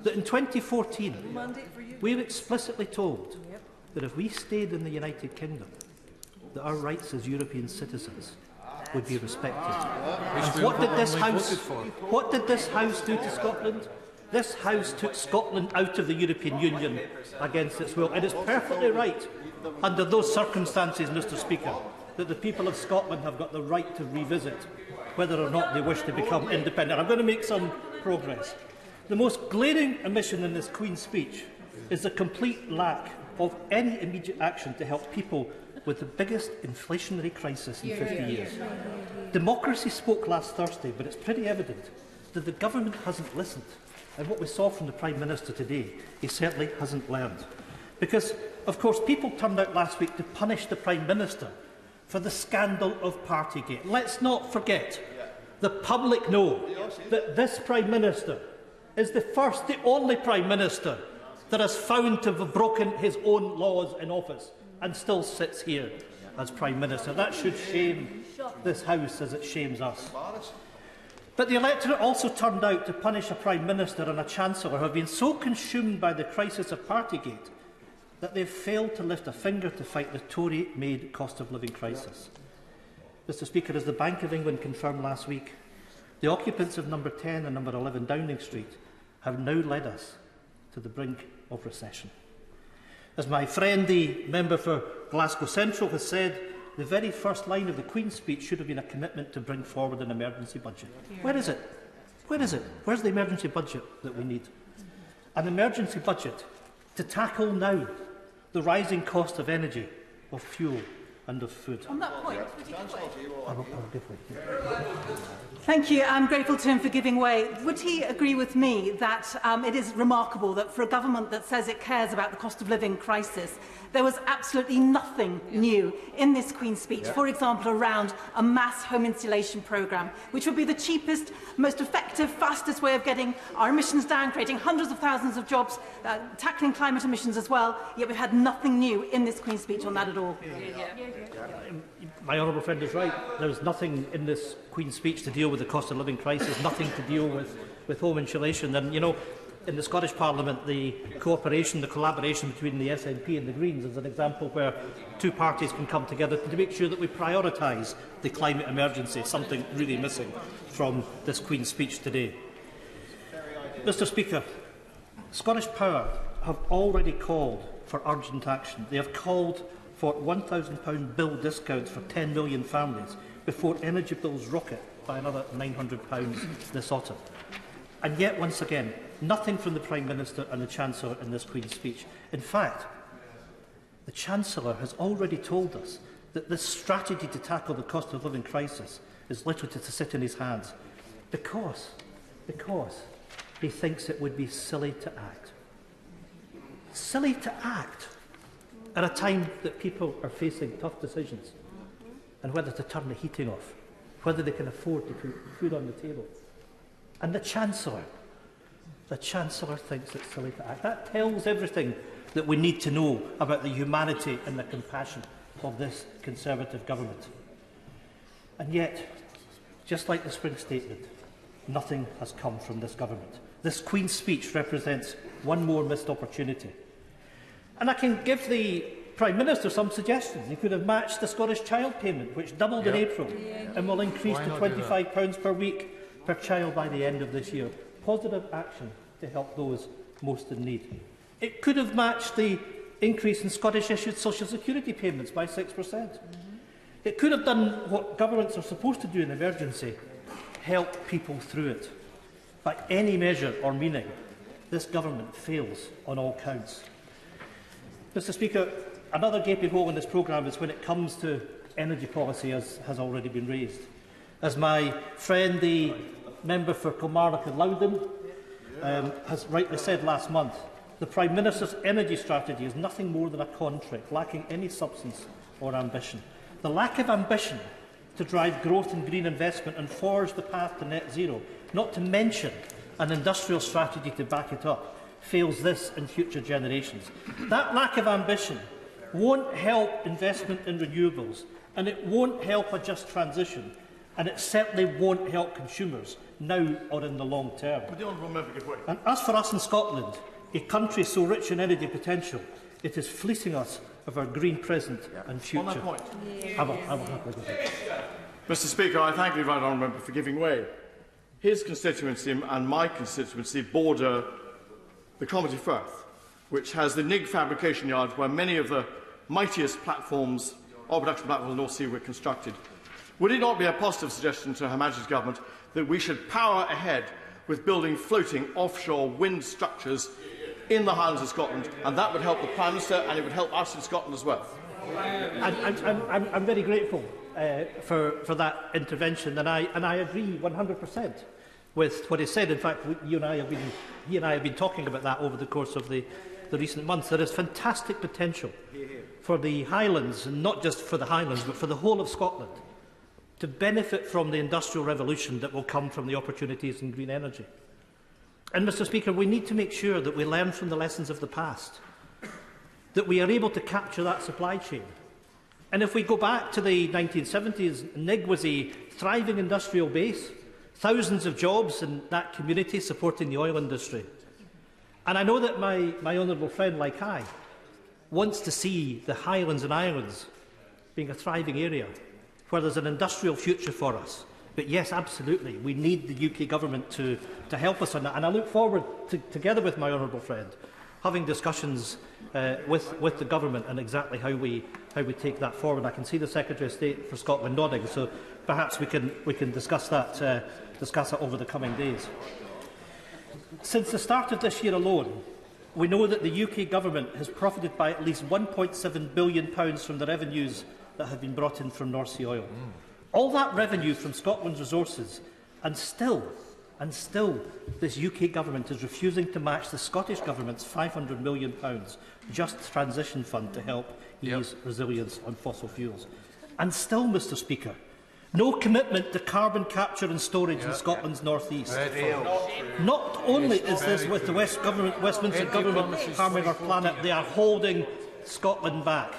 that in 2014, we were explicitly told that if we stayed in the United Kingdom, that our rights as European citizens would be respected. And what did this House do to Scotland? This House took Scotland out of the European Union against its will. And it's perfectly right, under those circumstances, Mr. Speaker, that the people of Scotland have got the right to revisit whether or not they wish to become independent. I'm going to make some progress. The most glaring omission in this Queen's speech is the complete lack of any immediate action to help people with the biggest inflationary crisis in 50 years. Democracy spoke last Thursday, but it's pretty evident that the government hasn't listened. And what we saw from the Prime Minister today, he certainly hasn't learned. Because, of course, people turned out last week to punish the Prime Minister for the scandal of Partygate. Let's not forget, the public know that this Prime Minister is the first, the only Prime Minister that has found to have broken his own laws in office and still sits here as Prime Minister. That should shame this House as it shames us. But the electorate also turned out to punish a Prime Minister and a Chancellor who have been so consumed by the crisis of Partygate that they've failed to lift a finger to fight the Tory-made cost-of-living crisis. Mr. Speaker, as the Bank of England confirmed last week, the occupants of number 10 and number 11 Downing Street have now led us to the brink of recession. As my friend, the member for Glasgow Central, has said, the very first line of the Queen's speech should have been a commitment to bring forward an emergency budget. Where is it? Where is it? Where's the emergency budget that we need? An emergency budget to tackle now the rising cost of energy, of fuel and of food. On that point, Thank you. I'm grateful to him for giving way. Would he agree with me that it is remarkable that for a government that says it cares about the cost of living crisis, there was absolutely nothing new in this Queen's speech, for example, around a mass home installation programme, which would be the cheapest, most effective, fastest way of getting our emissions down, creating hundreds of thousands of jobs, tackling climate emissions as well, yet we've had nothing new in this Queen's speech on that at all. My honourable friend is right. There is nothing in this Queen's speech to deal with the cost of living crisis, nothing to deal with home insulation. And, you know, in the Scottish Parliament, the cooperation, the collaboration between the SNP and the Greens is an example where two parties can come together to make sure that we prioritise the climate emergency, something really missing from this Queen's speech today. Mr. Speaker, Scottish Power have already called for urgent action. They have called for £1,000 bill discounts for 10 million families before energy bills rocket by another £900 this autumn. And yet, once again, nothing from the Prime Minister and the Chancellor in this Queen's speech. In fact, the Chancellor has already told us that this strategy to tackle the cost of living crisis is literally to sit in his hands because he thinks it would be silly to act. Silly to act at a time that people are facing tough decisions and whether to turn the heating off, whether they can afford to put food on the table. And the Chancellor thinks it's silly to act. That tells everything that we need to know about the humanity and the compassion of this Conservative government. And yet, just like the Spring Statement, nothing has come from this government. This Queen's speech represents one more missed opportunity. And I can give the Prime Minister some suggestions. He could have matched the Scottish child payment, which doubled in April and will increase to £25 per week per child by the end of this year. Positive action to help those most in need. It could have matched the increase in Scottish issued social security payments by 6%. It could have done what governments are supposed to do in emergency, help people through it. By any measure or meaning, this government fails on all counts. Mr Speaker, another gaping hole in this programme is when it comes to energy policy, as has already been raised. As my friend, the member for Kilmarnock and Loudon, has rightly said last month, the Prime Minister's energy strategy is nothing more than a contract, lacking any substance or ambition. The lack of ambition to drive growth and green investment and forge the path to net zero, not to mention an industrial strategy to back it up, fails this and future generations. That lack of ambition won't help investment in renewables, and it won't help a just transition, and it certainly won't help consumers now or in the long term. And as for us in Scotland, a country so rich in energy potential, it is fleecing us of our green present and future. On that point. I will happily go ahead. Mr Speaker, I thank the right honourable member for giving way. His constituency and my constituency border the Comedy Firth, which has the Nig fabrication yard where many of the mightiest platforms, oil production platforms in the North Sea were constructed. Would it not be a positive suggestion to Her Majesty's Government that we should power ahead with building floating offshore wind structures in the Highlands of Scotland, and that would help the Prime Minister and it would help us in Scotland as well? I'm very grateful for that intervention, and I agree 100% with what he said. In fact, he and I have been talking about that over the course of the recent months. There is fantastic potential for the Highlands, and not just for the Highlands, but for the whole of Scotland, to benefit from the industrial revolution that will come from the opportunities in green energy. And, Mr Speaker, we need to make sure that we learn from the lessons of the past, that we are able to capture that supply chain. And if we go back to the 1970s, Nig was a thriving industrial base, thousands of jobs in that community supporting the oil industry. And I know that my honourable friend, like I, wants to see the Highlands and Islands being a thriving area where there's an industrial future for us. But yes, absolutely, we need the UK Government to help us on that. And I look forward to, together with my honourable friend, having discussions with the Government on exactly how we take that forward. I can see the Secretary of State for Scotland nodding, so perhaps we can discuss that over the coming days. Since the start of this year alone, we know that the UK Government has profited by at least £1.7 billion from the revenues that have been brought in from North Sea oil. All that revenue from Scotland's resources, and still, this UK Government is refusing to match the Scottish Government's £500 million Just Transition Fund to help ease resilience on fossil fuels. And still, Mr Speaker, no commitment to carbon capture and storage in Scotland's North East. Not only is this with the Westminster Government harming our planet, they are holding Scotland back.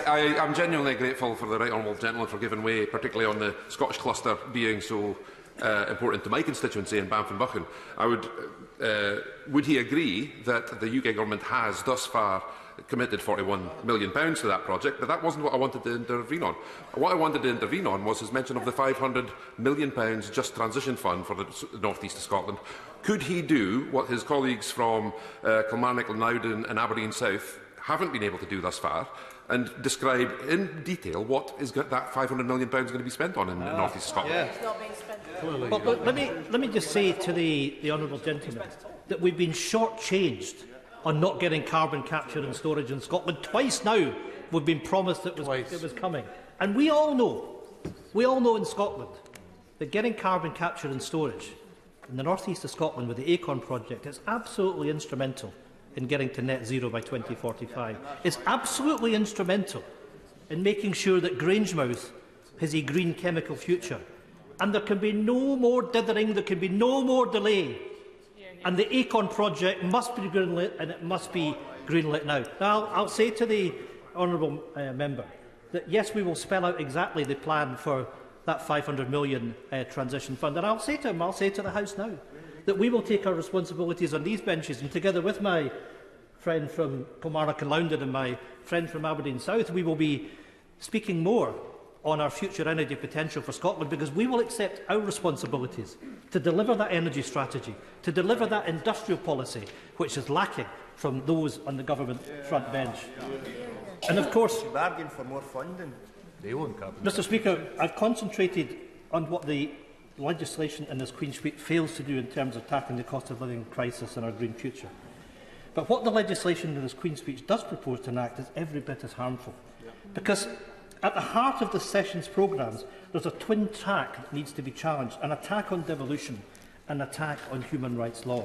I'm genuinely grateful for the right honourable gentleman for giving way, particularly on the Scottish cluster being so important to my constituency in Banff and Buchan. Would he agree that the UK Government has thus far committed £41 million to that project, but that wasn't what I wanted to intervene on. What I wanted to intervene on was his mention of the £500 million Just Transition Fund for the North East of Scotland. Could he do what his colleagues from Kilmarnock, Loudon and Aberdeen South haven't been able to do thus far, and describe in detail what is that £500 million going to be spent on in the North East of Scotland? It's not being spent. Well, let me just say to the honourable gentleman that we've been shortchanged on not getting carbon capture and storage in Scotland. Twice now we've been promised it was coming. And we all know in Scotland that getting carbon capture and storage in the north east of Scotland with the Acorn project is absolutely instrumental in getting to net zero by 2045. It's absolutely instrumental in making sure that Grangemouth has a green chemical future. And there can be no more dithering, there can be no more delay. And the Acorn project must be greenlit, and it must be greenlit now. Now, I'll say to the honourable member that yes, we will spell out exactly the plan for that 500 million transition fund. And I'll say to him, I'll say to the House now, that we will take our responsibilities on these benches, and together with my friend from Kilmarnock and Loudon and my friend from Aberdeen South, we will be speaking more on our future energy potential for Scotland, because we will accept our responsibilities to deliver that energy strategy, to deliver that industrial policy which is lacking from those on the government front bench. And of course, bargain for more funding. They won't come. Mr. Speaker, I've concentrated on what the legislation in this Queen's Speech fails to do in terms of tackling the cost of living crisis and our green future. But what the legislation in this Queen's Speech does propose to enact is every bit as harmful. Because at the heart of the session's programmes, there's a twin track that needs to be challenged: an attack on devolution, an attack on human rights law.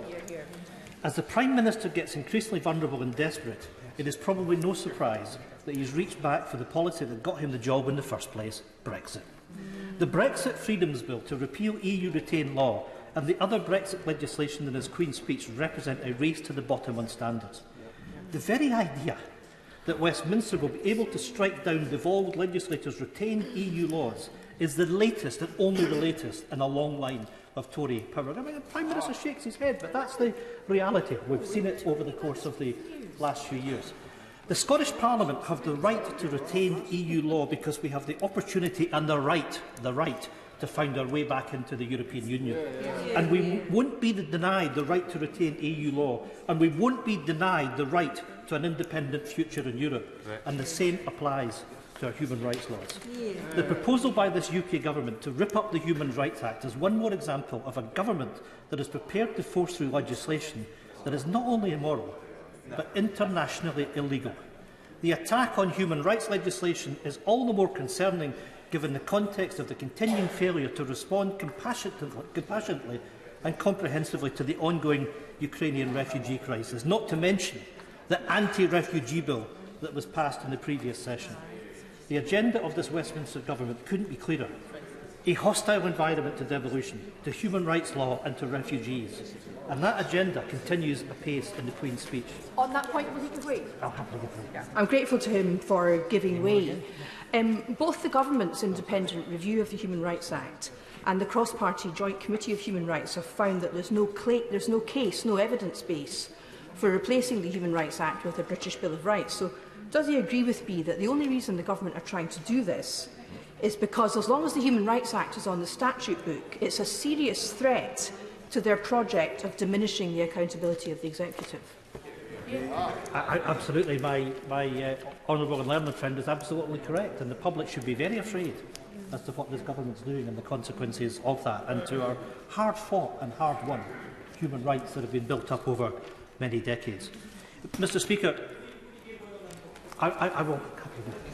As the Prime Minister gets increasingly vulnerable and desperate, it is probably no surprise that he's reached back for the policy that got him the job in the first place: Brexit. The Brexit Freedoms Bill to repeal EU retained law and the other Brexit legislation in his Queen's Speech represent a race to the bottom on standards. The very idea that Westminster will be able to strike down devolved legislators' retained EU laws is the latest and only the latest in a long line of Tory power. I mean, the Prime Minister shakes his head, but that's the reality. We've seen it over the course of the last few years. The Scottish Parliament have the right to retain EU law because we have the opportunity and the right to find our way back into the European Union. And we won't be denied the right to retain EU law, and we won't be denied the right to an independent future in Europe. And the same applies to our human rights laws. The proposal by this UK government to rip up the Human Rights Act is one more example of a government that is prepared to force through legislation that is not only immoral, but internationally illegal. The attack on human rights legislation is all the more concerning given the context of the continuing failure to respond compassionately and comprehensively to the ongoing Ukrainian refugee crisis, not to mention the anti-refugee bill that was passed in the previous session. The agenda of this Westminster government couldn't be clearer. A hostile environment to devolution, to human rights law and to refugees. And that agenda continues apace in the Queen's Speech. On that point, will he give way? I'll happily give way. I'm grateful to him for giving way. Both the government's independent review of the Human Rights Act and the cross-party Joint Committee of Human Rights have found that there's no evidence base for replacing the Human Rights Act with a British Bill of Rights. So does he agree with me that the only reason the government are trying to do this is because as long as the Human Rights Act is on the statute book, it's a serious threat to their project of diminishing the accountability of the executive? Absolutely. My honourable and learned friend is absolutely correct, and the public should be very afraid as to what this government's doing and the consequences of that, and to our hard-fought and hard-won human rights that have been built up over many decades. Mr. Speaker, I will.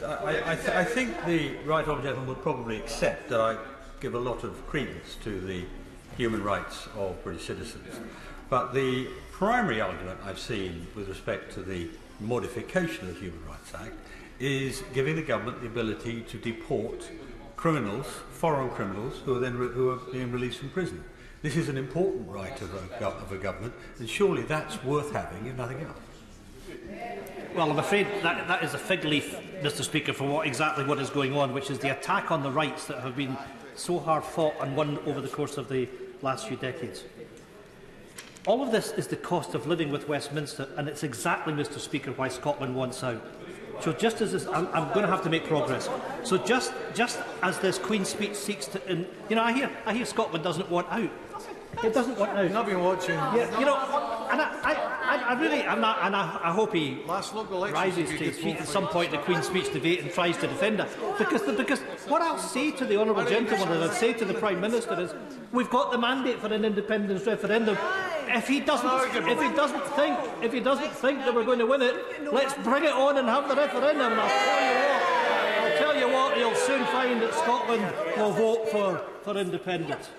I think the right honourable gentleman would probably accept that I give a lot of credence to the human rights of British citizens. But the primary argument I've seen with respect to the modification of the Human Rights Act is giving the government the ability to deport criminals, foreign criminals, who are being released from prison. This is an important right of a government, and surely that's worth having, if nothing else. Well, I'm afraid that is a fig leaf, Mr. Speaker, for exactly what is going on, which is the attack on the rights that have been so hard fought and won over the course of the last few decades. All of this is the cost of living with Westminster, and it's exactly, Mr. Speaker, why Scotland wants out. So just as this, I'm going to have to make progress. So just as this Queen's Speech seeks to, I hear Scotland doesn't want out. It doesn't want out. I've not been watching. Yeah, and I hope he rises to his feet at some point in the Queen's Speech debate and tries to defend it. Because what I'll say to the honourable gentleman and I'll say to the Prime Minister is, we've got the mandate for an independence referendum. if he doesn't think that we're going to win it, let's bring it on and have the referendum. And I'll tell you what, you'll soon find that Scotland will vote for independence.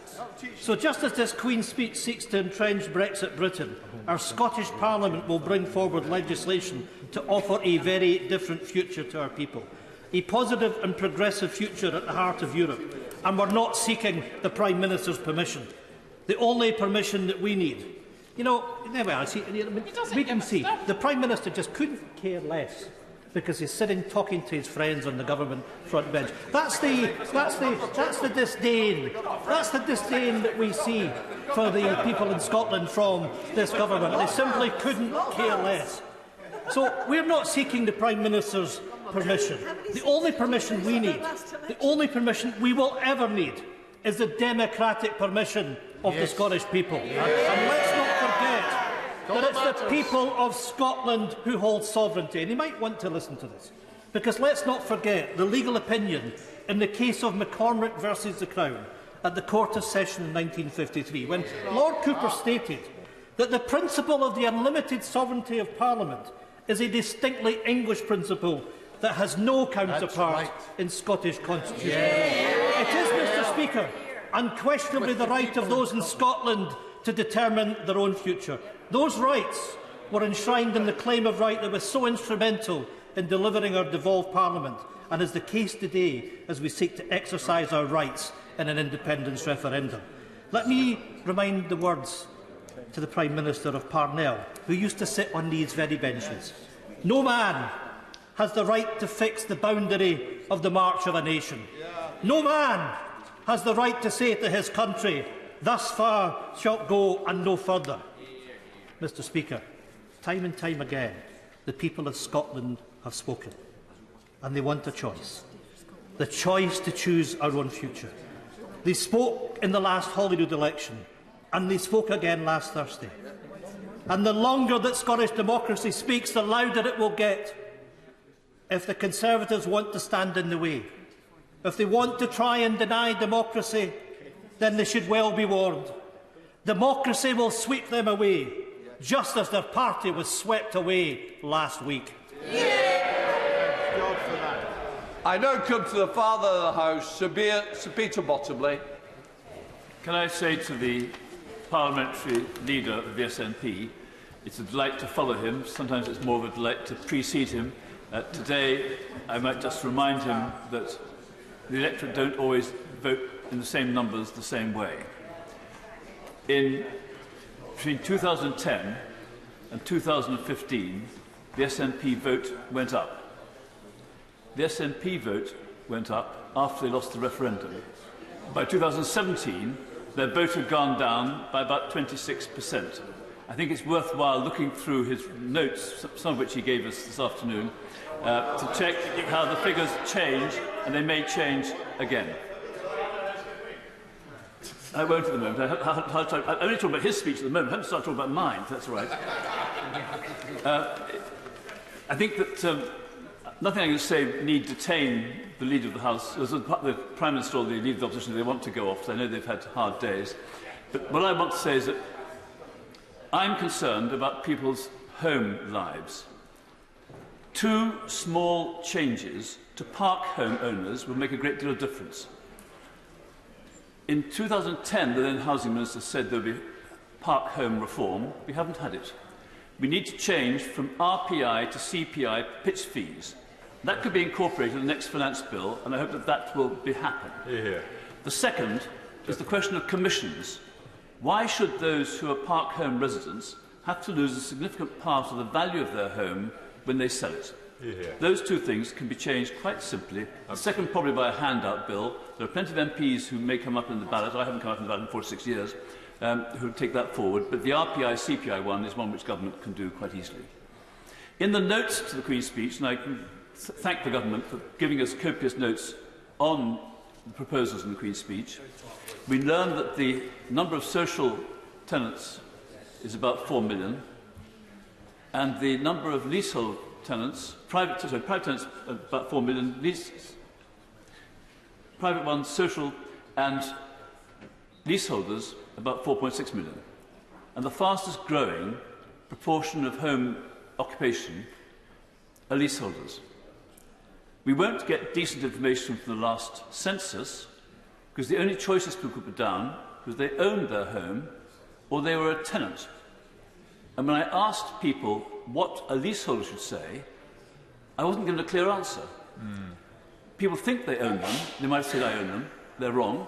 So just as this Queen's speech seeks to entrench Brexit Britain, our Scottish Parliament will bring forward legislation to offer a very different future to our people. A positive and progressive future at the heart of Europe. And we're not seeking the Prime Minister's permission. The only permission that we need. You know, we can see the Prime Minister just couldn't care less because he's sitting talking to his friends on the government front bench. That's the disdain. That's the disdain that we see for the people in Scotland from this government. They simply couldn't care less. So we're not seeking the Prime Minister's permission. The only permission we need, the only permission we will ever need, is the democratic permission of the Scottish people. And let's not forget that it's the people of Scotland who hold sovereignty. And you might want to listen to this, because let's not forget the legal opinion in the case of McCormick versus the Crown at the Court of Session in 1953, when Lord Cooper stated that the principle of the unlimited sovereignty of Parliament is a distinctly English principle that has no counterpart in Scottish constitution. It is, Mr. Speaker, unquestionably the right of those in Scotland to determine their own future. Those rights were enshrined in the claim of right that was so instrumental in delivering our devolved Parliament, and is the case today as we seek to exercise our rights in an independence referendum. Let me remind the words to the Prime Minister of Parnell, who used to sit on these very benches. No man has the right to fix the boundary of the march of a nation. No man has the right to say to his country, thus far shalt go and no further. Mr. Speaker, time and time again, the people of Scotland have spoken, and they want a choice. The choice to choose our own future. They spoke in the last Holyrood election, and they spoke again last Thursday. And the longer that Scottish democracy speaks, the louder it will get. If the Conservatives want to stand in the way, if they want to try and deny democracy, then they should well be warned. Democracy will sweep them away, just as their party was swept away last week. I now come to the Father of the House, Sir Peter Bottomley. Can I say to the parliamentary leader of the SNP, it's a delight to follow him. Sometimes it's more of a delight to precede him. Today, I might just remind him that the electorate don't always vote in the same numbers the same way. Between 2010 and 2015, the SNP vote went up. The SNP vote went up after they lost the referendum. By 2017, their vote had gone down by about 26%. I think it's worthwhile looking through his notes, some of which he gave us this afternoon, to check how the figures change, and they may change again. I won't at the moment. I'm only talking about his speech at the moment. I haven't started talking about mine, if that's all right. I think that nothing I can say need detain the Leader of the House. The Prime Minister or the Leader of the Opposition, they want to go off, so I know they've had hard days. But what I want to say is that I'm concerned about people's home lives. 2 small changes to park home owners will make a great deal of difference. In 2010, the then Housing Minister said there would be park home reform. We haven't had it. We need to change from RPI to CPI pitch fees. That could be incorporated in the next finance bill, and I hope that that will happen. The second is the question of commissions. Why should those who are park home residents have to lose a significant part of the value of their home when they sell it? Those 2 things can be changed quite simply. The second, probably by a handout bill. There are plenty of MPs who may come up in the ballot. I haven't come up in the ballot in 4 to 6 years, who take that forward. But the RPI-CPI one is one which government can do quite easily. In the notes to the Queen's speech, and I can thank the government for giving us copious notes on the proposals in the Queen's speech, we learned that the number of social tenants is about 4 million, and the number of leasehold tenants, private tenants, about 4 million, private ones, social, and leaseholders, about 4.6 million. and the fastest growing proportion of home occupation are leaseholders. We won't get decent information from the last census because the only choices people could put down was they owned their home or they were a tenant. And when I asked people what a leaseholder should say, I wasn't given a clear answer. People think they own them. They might have said, I own them. They're wrong.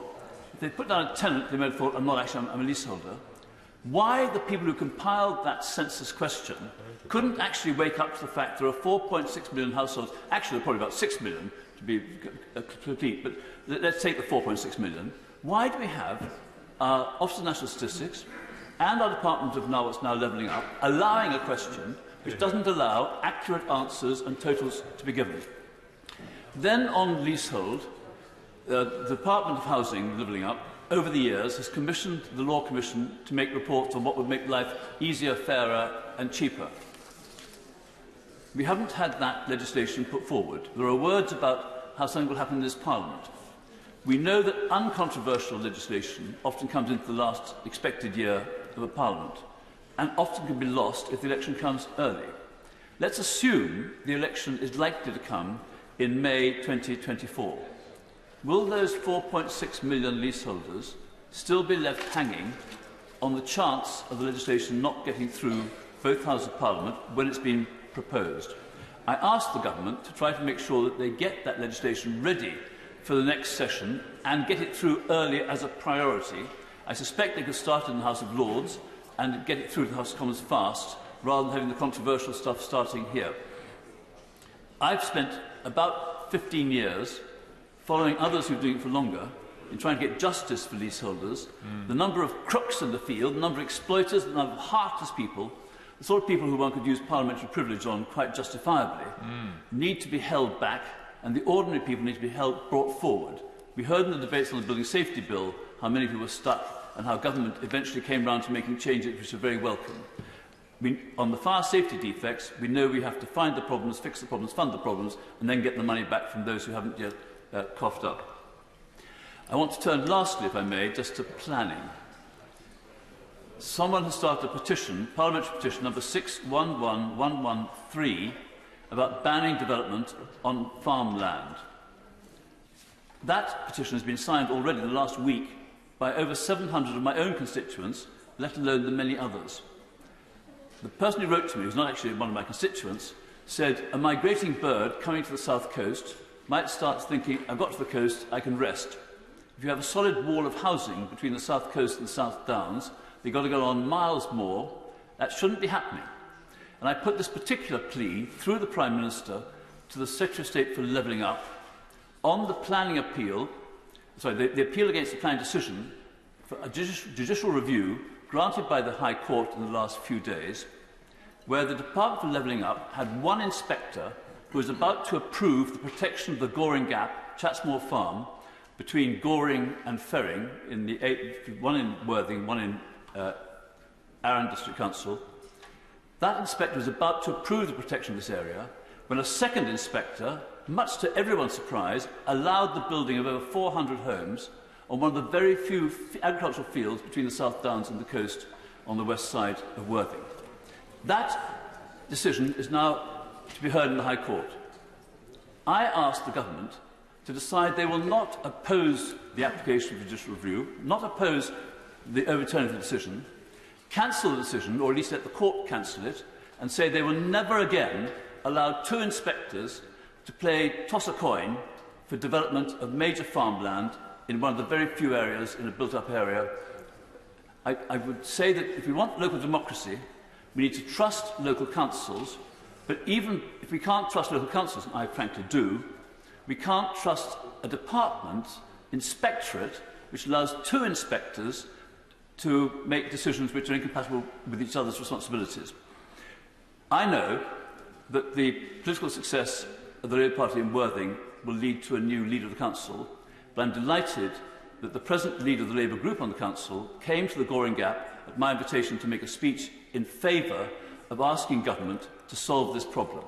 If they put down a tenant, they might have thought, I'm not actually, I'm a leaseholder. Why the people who compiled that census question couldn't actually wake up to the fact there are 4.6 million households, actually there are probably about 6 million to be complete, but let's take the 4.6 million. Why do we have our Office of National Statistics and our Department of what's now levelling up, allowing a question which doesn't allow accurate answers and totals to be given? Then on leasehold, the Department of Housing, Levelling Up, over the years has commissioned the Law Commission to make reports on what would make life easier, fairer and cheaper. We haven't had that legislation put forward. There are words about how something will happen in this Parliament. We know that uncontroversial legislation often comes into the last expected year of a Parliament and often can be lost if the election comes early. Let's assume the election is likely to come in May 2024. Will those 4.6 million leaseholders still be left hanging on the chance of the legislation not getting through both Houses of Parliament when it's been proposed? I asked the Government to try to make sure that they get that legislation ready for the next session and get it through early as a priority. I suspect they could start in the House of Lords and get it through to the House of Commons fast, rather than having the controversial stuff starting here. I've spent about 15 years following others who are doing it for longer, in trying to get justice for leaseholders. The number of crooks in the field, the number of exploiters, the number of heartless people, the sort of people who one could use parliamentary privilege on quite justifiably, need to be held back, and the ordinary people need to be brought forward. We heard in the debates on the Building Safety Bill how many people were stuck and how government eventually came round to making changes which are very welcome. On the fire safety defects, we know we have to find the problems, fix the problems, fund the problems, and then get the money back from those who haven't yet coughed up. I want to turn lastly, if I may, just to planning. Someone has started a petition, parliamentary petition number 611113, about banning development on farmland. That petition has been signed already in the last week by over 700 of my own constituents, let alone the many others. The person who wrote to me, who's not actually one of my constituents, said a migrating bird coming to the south coast might start thinking, I've got to the coast, I can rest. If you have a solid wall of housing between the south coast and the South Downs, you've got to go on miles more. That shouldn't be happening. And I put this particular plea through the Prime Minister to the Secretary of State for Levelling Up on the planning appeal, the appeal against the planning decision for a judicial review granted by the High Court in the last few days, where the Department for Levelling Up had one inspector who was about to approve the protection of the Goring Gap, Chatsmore Farm, between Goring and Ferring, one in Worthing, one in Arran District Council. That inspector was about to approve the protection of this area when a second inspector, much to everyone's surprise, allowed the building of over 400 homes on one of the very few agricultural fields between the South Downs and the coast on the west side of Worthing. That decision is now to be heard in the High Court. I asked the Government to decide they will not oppose the application for judicial review, not oppose the overturning of the decision, cancel the decision, or at least let the court cancel it, and say they will never again allow two inspectors to toss a coin for development of major farmland in one of the very few areas in a built-up area. I would say that if we want local democracy, we need to trust local councils, but even if we can't trust local councils, and I frankly do, we can't trust a department, inspectorate, which allows two inspectors to make decisions which are incompatible with each other's responsibilities. I know that the political success of the Labour Party in Worthing will lead to a new leader of the council, but I'm delighted that the present leader of the Labour group on the council came to the Goring Gap at my invitation to make a speech in favour of asking government to solve this problem.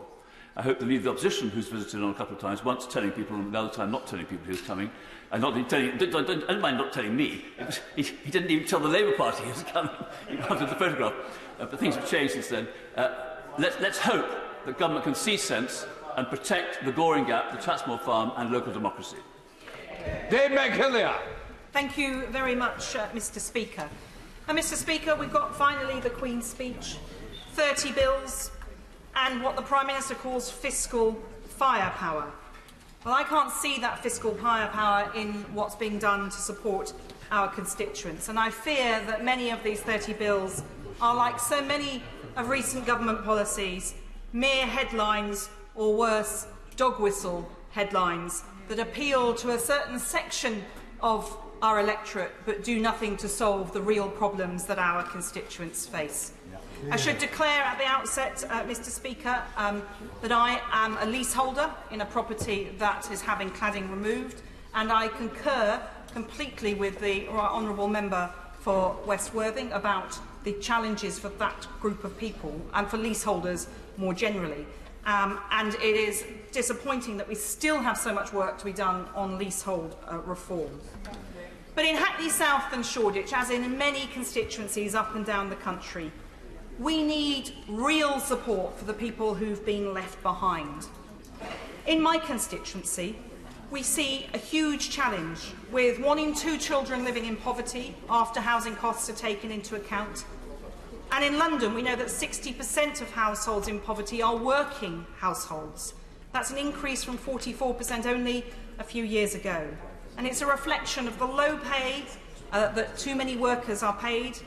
I hope the Leader of the Opposition, who's visited on a couple of times, once telling people and the other time not telling people he was coming, and not telling, don't mind not telling me. He didn't even tell the Labour Party he was coming. He wanted the photograph. But things have changed since then. Let's hope that government can see sense and protect the Goring Gap, the Chatsmore Farm and local democracy. Dave McKillian. Thank you very much, Mr Speaker. And Mr Speaker, we've got finally the Queen's speech, 30 bills, and what the Prime Minister calls fiscal firepower. Well, I can't see that fiscal firepower in what's being done to support our constituents, and I fear that many of these 30 bills are like so many of recent government policies, mere headlines, or worse, dog whistle headlines that appeal to a certain section of our electorate but do nothing to solve the real problems that our constituents face. I should declare at the outset, Mr Speaker, that I am a leaseholder in a property that is having cladding removed, and I concur completely with the honourable member for West Worthing about the challenges for that group of people and for leaseholders more generally. And it is disappointing that we still have so much work to be done on leasehold reform. But in Hackney South and Shoreditch, as in many constituencies up and down the country, we need real support for the people who've been left behind. In my constituency, we see a huge challenge with 1 in 2 children living in poverty after housing costs are taken into account. And in London, we know that 60% of households in poverty are working households. That's an increase from 44% only a few years ago. And it's a reflection of the low pay that too many workers are paid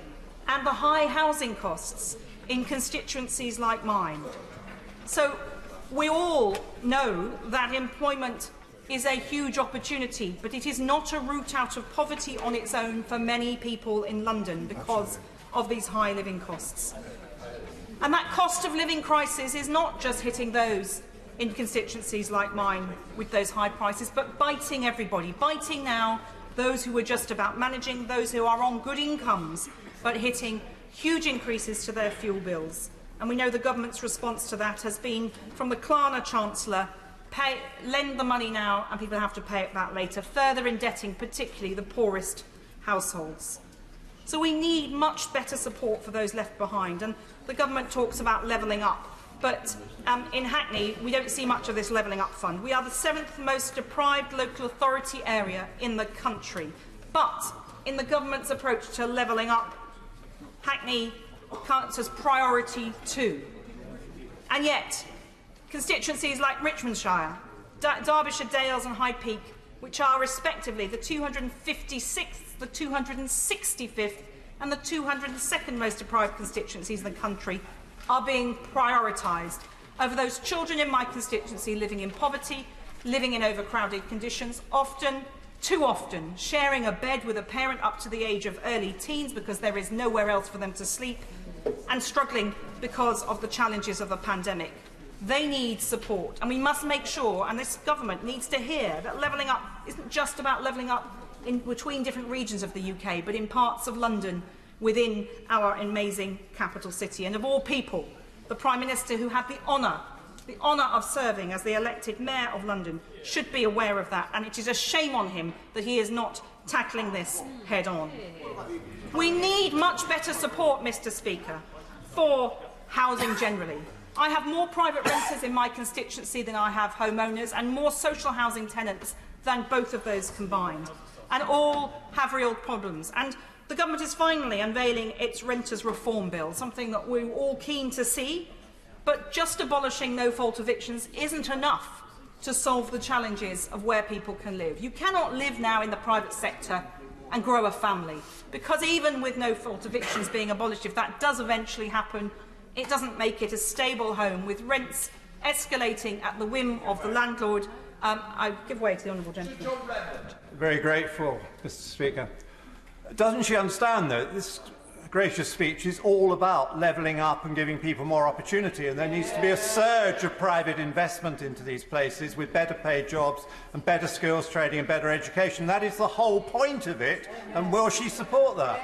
and the high housing costs in constituencies like mine. So we all know that employment is a huge opportunity, but it is not a route out of poverty on its own for many people in London because of these high living costs. And that cost of living crisis is not just hitting those in constituencies like mine with those high prices, but biting everybody, biting now those who are just about managing, those who are on good incomes, but hitting huge increases to their fuel bills. And we know the government's response to that has been, from the Klarna Chancellor, lend the money now and people have to pay it back later, further indebting particularly the poorest households. So we need much better support for those left behind. And the government talks about levelling up. But in Hackney, we don't see much of this levelling up fund. We are the 7th most deprived local authority area in the country. But in the government's approach to levelling up, Hackney counts as priority 2. And yet, constituencies like Richmondshire, Derbyshire Dales and High Peak, which are respectively the 256th, the 265th and the 202nd most deprived constituencies in the country, are being prioritised over those children in my constituency living in poverty, living in overcrowded conditions, too often, sharing a bed with a parent up to the age of early teens because there is nowhere else for them to sleep, and struggling because of the challenges of the pandemic. They need support, and we must make sure, and this government needs to hear, that levelling up isn't just about levelling up in between different regions of the UK, but in parts of London within our amazing capital city. And of all people, the Prime Minister, who had the honour of serving as the elected Mayor of London, should be aware of that, and it is a shame on him that he is not tackling this head-on. We need much better support, Mr Speaker, for housing generally. I have more private renters in my constituency than I have homeowners, and more social housing tenants than both of those combined, and all have real problems. And the government is finally unveiling its renters reform bill, something that we're all keen to see, but just abolishing no-fault evictions isn't enough to solve the challenges of where people can live. You cannot live now in the private sector and grow a family, because even with no-fault evictions being abolished, if that does eventually happen, it doesn't make it a stable home, with rents escalating at the whim of the landlord. I give way to the honourable gentleman. Very grateful, Mr Speaker. Doesn't she understand, though, this gracious speech is all about levelling up and giving people more opportunity, and there needs to be a surge of private investment into these places with better paid jobs and better skills training and better education. That is the whole point of it, and will she support that?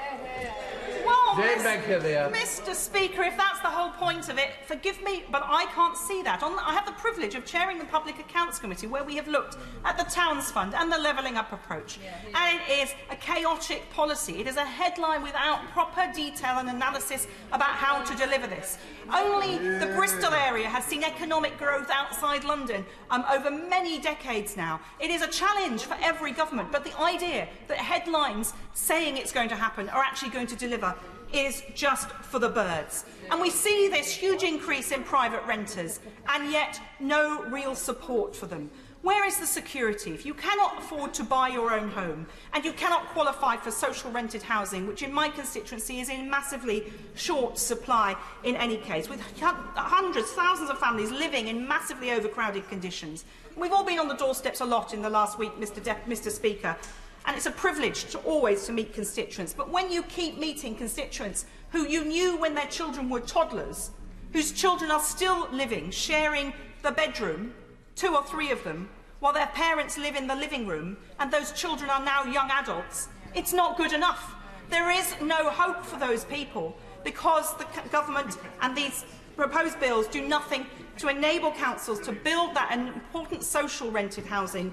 Well, Mr. Speaker, if that's the whole point of it, forgive me, but I can't see that. I have the privilege of chairing the Public Accounts Committee, where we have looked at the Towns Fund and the Levelling Up approach. And it is a chaotic policy. It is a headline without proper detail and analysis about how to deliver this. Only the Bristol area has seen economic growth outside London over many decades now. It is a challenge for every government, but the idea that headlines saying it's going to happen are actually going to deliver is just for the birds. And we see this huge increase in private renters, and yet no real support for them. Where is the security? If you cannot afford to buy your own home, and you cannot qualify for social rented housing, which in my constituency is in massively short supply in any case, with hundreds, thousands of families living in massively overcrowded conditions. We've all been on the doorsteps a lot in the last week, Mr. Speaker, and it's a privilege to always meet constituents. But when you keep meeting constituents who you knew when their children were toddlers, whose children are still living, sharing the bedroom, 2 or 3 of them, while their parents live in the living room, and those children are now young adults, it's not good enough. There is no hope for those people, because the government and these proposed bills do nothing to enable councils to build that important social rented housing,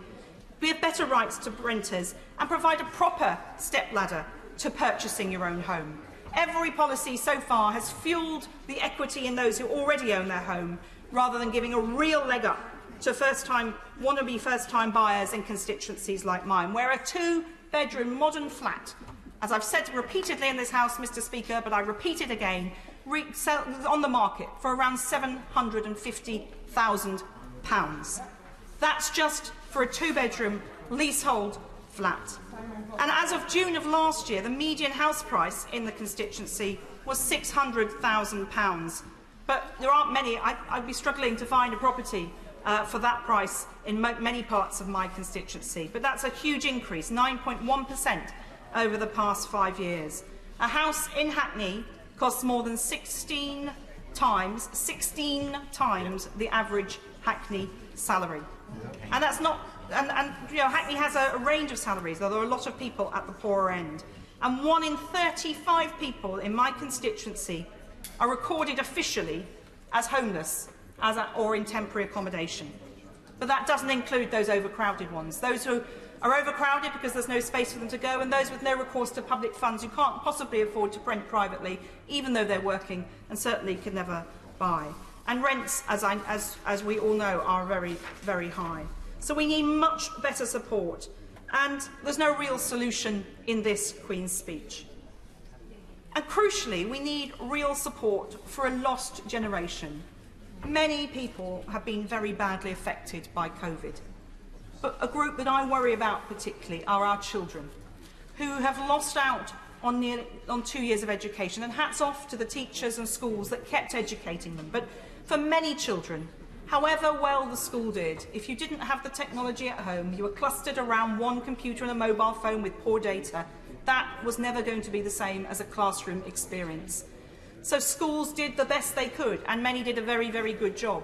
give better rights to renters, and provide a proper stepladder to purchasing your own home. Every policy so far has fuelled the equity in those who already own their home, rather than giving a real leg up to wannabe first-time buyers in constituencies like mine, where a 2-bedroom modern flat, as I've said repeatedly in this House, Mr. Speaker, but I repeat it again, on the market for around £750,000. That's just for a 2-bedroom leasehold flat. And as of June of last year, the median house price in the constituency was £600,000. But there aren't many. I'd be struggling to find a property for that price in many parts of my constituency. But that's a huge increase, 9.1% over the past 5 years. A house in Hackney costs more than 16 times the average Hackney salary. And that's not, you know, Hackney has a range of salaries, though there are a lot of people at the poorer end. And 1 in 35 people in my constituency are recorded officially as homeless or in temporary accommodation. But that doesn't include those overcrowded ones, those who are overcrowded because there's no space for them to go, and those with no recourse to public funds who can't possibly afford to rent privately, even though they're working and certainly could never buy. And rents, as we all know, are very, very high. So we need much better support, and there's no real solution in this Queen's speech. And crucially, we need real support for a lost generation. Many people have been very badly affected by COVID. But a group that I worry about particularly are our children, who have lost out on 2 years of education. And hats off to the teachers and schools that kept educating them. But for many children, however well the school did, if you didn't have the technology at home, you were clustered around one computer and a mobile phone with poor data, that was never going to be the same as a classroom experience. So schools did the best they could, and many did a very, very good job.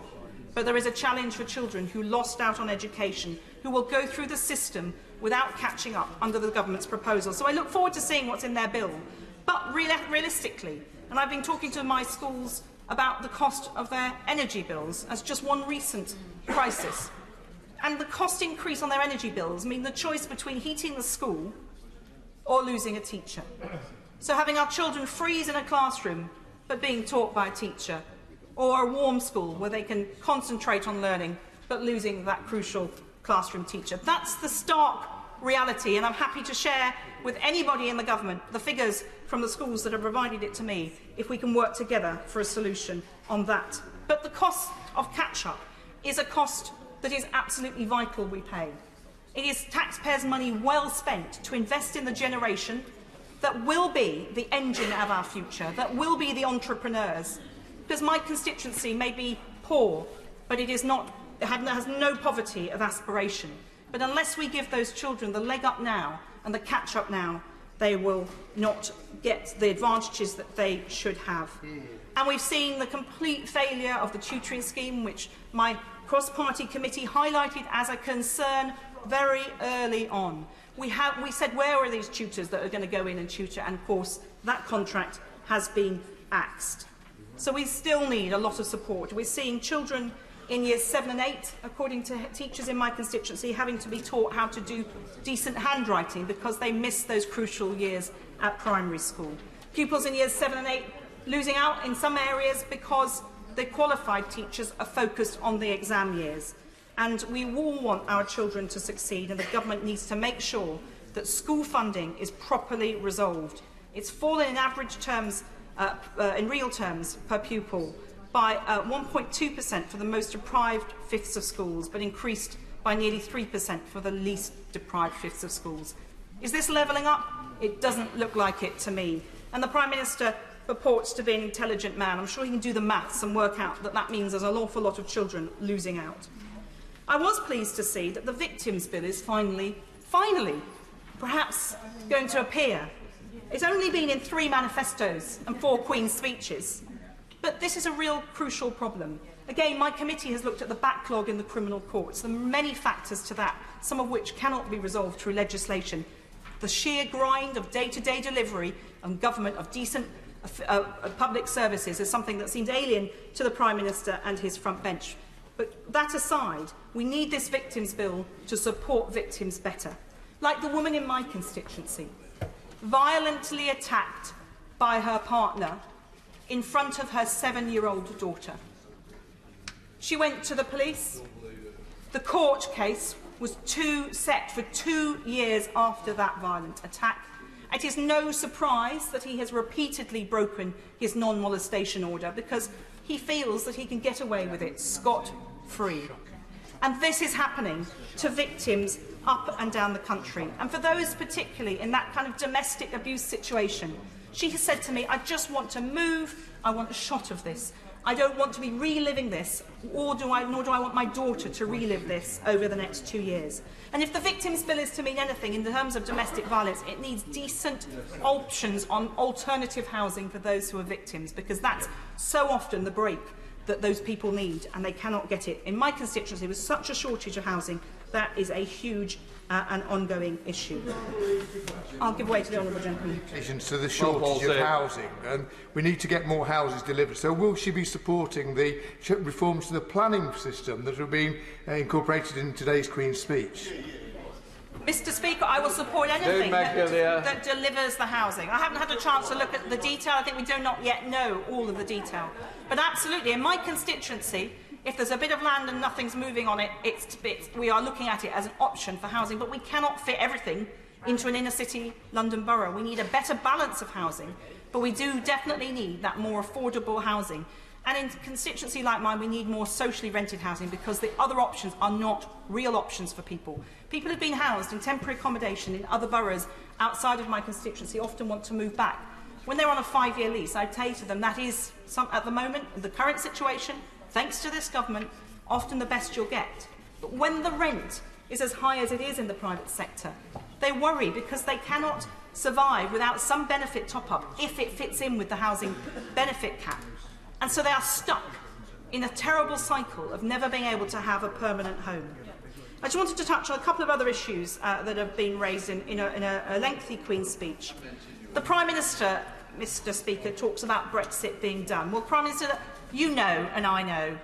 But there is a challenge for children who lost out on education, who will go through the system without catching up under the government's proposal. So I look forward to seeing what's in their bill. But realistically, and I've been talking to my schools about the cost of their energy bills as just one recent crisis. And the cost increase on their energy bills mean the choice between heating the school or losing a teacher. So having our children freeze in a classroom but being taught by a teacher, or a warm school where they can concentrate on learning but losing that crucial classroom teacher. That's the stark reality, and I'm happy to share with anybody in the government the figures from the schools that have provided it to me, if we can work together for a solution on that. But the cost of catch-up is a cost that is absolutely vital we pay. It is taxpayers' money well spent to invest in the generation that will be the engine of our future, that will be the entrepreneurs. Because my constituency may be poor, but it has no poverty of aspiration. But unless we give those children the leg up now and the catch up now, they will not get the advantages that they should have. And we've seen the complete failure of the tutoring scheme, which my cross-party committee highlighted as a concern very early on. We said, where are these tutors that are going to go in and tutor? And of course, that contract has been axed. So we still need a lot of support. We're seeing children in years 7 and 8, according to teachers in my constituency, having to be taught how to do decent handwriting because they missed those crucial years at primary school. Pupils in years 7 and 8 losing out in some areas because the qualified teachers are focused on the exam years. And we all want our children to succeed, and the government needs to make sure that school funding is properly resolved. It's fallen in average terms, in real terms, per pupil by 1.2% for the most deprived fifths of schools, but increased by nearly 3% for the least deprived fifths of schools. Is this levelling up? It doesn't look like it to me. And the Prime Minister purports to be an intelligent man. I'm sure he can do the maths and work out that that means there's an awful lot of children losing out. I was pleased to see that the Victims Bill is finally, perhaps going to appear. It's only been in 3 manifestos and 4 Queen's speeches. But this is a real crucial problem. Again, my committee has looked at the backlog in the criminal courts. There are many factors to that, some of which cannot be resolved through legislation. The sheer grind of day-to-day delivery and government of decent public services is something that seems alien to the Prime Minister and his front bench. But that aside, we need this Victims Bill to support victims better. Like the woman in my constituency, violently attacked by her partner in front of her 7-year-old daughter. She went to the police. The court case was set for 2 years after that violent attack. It is no surprise that he has repeatedly broken his non-molestation order because he feels that he can get away with it scot-free. And this is happening to victims up and down the country. And for those particularly in that kind of domestic abuse situation, she has said to me, I just want to move, I want a shot of this. I don't want to be reliving this, nor do I want my daughter to relive this over the next 2 years. And if the Victims Bill is to mean anything in terms of domestic violence, it needs decent options on alternative housing for those who are victims, because that's so often the break that those people need, and they cannot get it. In my constituency, with such a shortage of housing, that is a huge and ongoing issue. I'll give way to the honourable gentleman. To the shortage of housing, and we need to get more houses delivered. So will she be supporting the reforms to the planning system that have been incorporated in today's Queen's speech? Mr. Speaker, I will support anything that delivers the housing. I haven't had a chance to look at the detail. I think we do not yet know all of the detail. But absolutely, in my constituency, if there's a bit of land and nothing's moving on it, we are looking at it as an option for housing. But we cannot fit everything into an inner-city London borough. We need a better balance of housing. But we do definitely need that more affordable housing. And in a constituency like mine, we need more socially rented housing because the other options are not real options for people. People who've been housed in temporary accommodation in other boroughs outside of my constituency often want to move back. When they're on a 5-year lease, I say to them that is, at the moment, the current situation, thanks to this government, often the best you'll get. But when the rent is as high as it is in the private sector, they worry because they cannot survive without some benefit top-up if it fits in with the housing benefit cap. And so they are stuck in a terrible cycle of never being able to have a permanent home. I just wanted to touch on a couple of other issues that have been raised in a lengthy Queen's speech. The Prime Minister, Mr. Speaker, talks about Brexit being done. Well, Prime Minister, you know and I know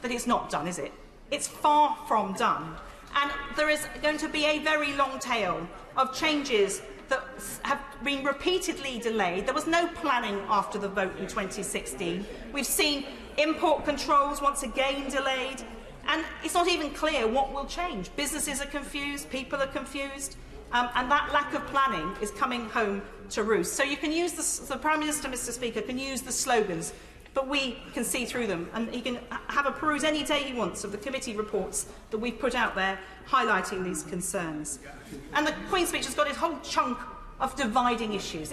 that it's not done, is it? It's far from done. And there is going to be a very long tail of changes that have been repeatedly delayed. There was no planning after the vote in 2016. We've seen import controls once again delayed. And it's not even clear what will change. Businesses are confused, people are confused. And that lack of planning is coming home to roost. So you can use the Prime Minister, Mr. Speaker, can use the slogans, but we can see through them. And he can have a peruse any day he wants of the committee reports that we've put out there highlighting these concerns. And the Queen's speech has got a whole chunk of dividing issues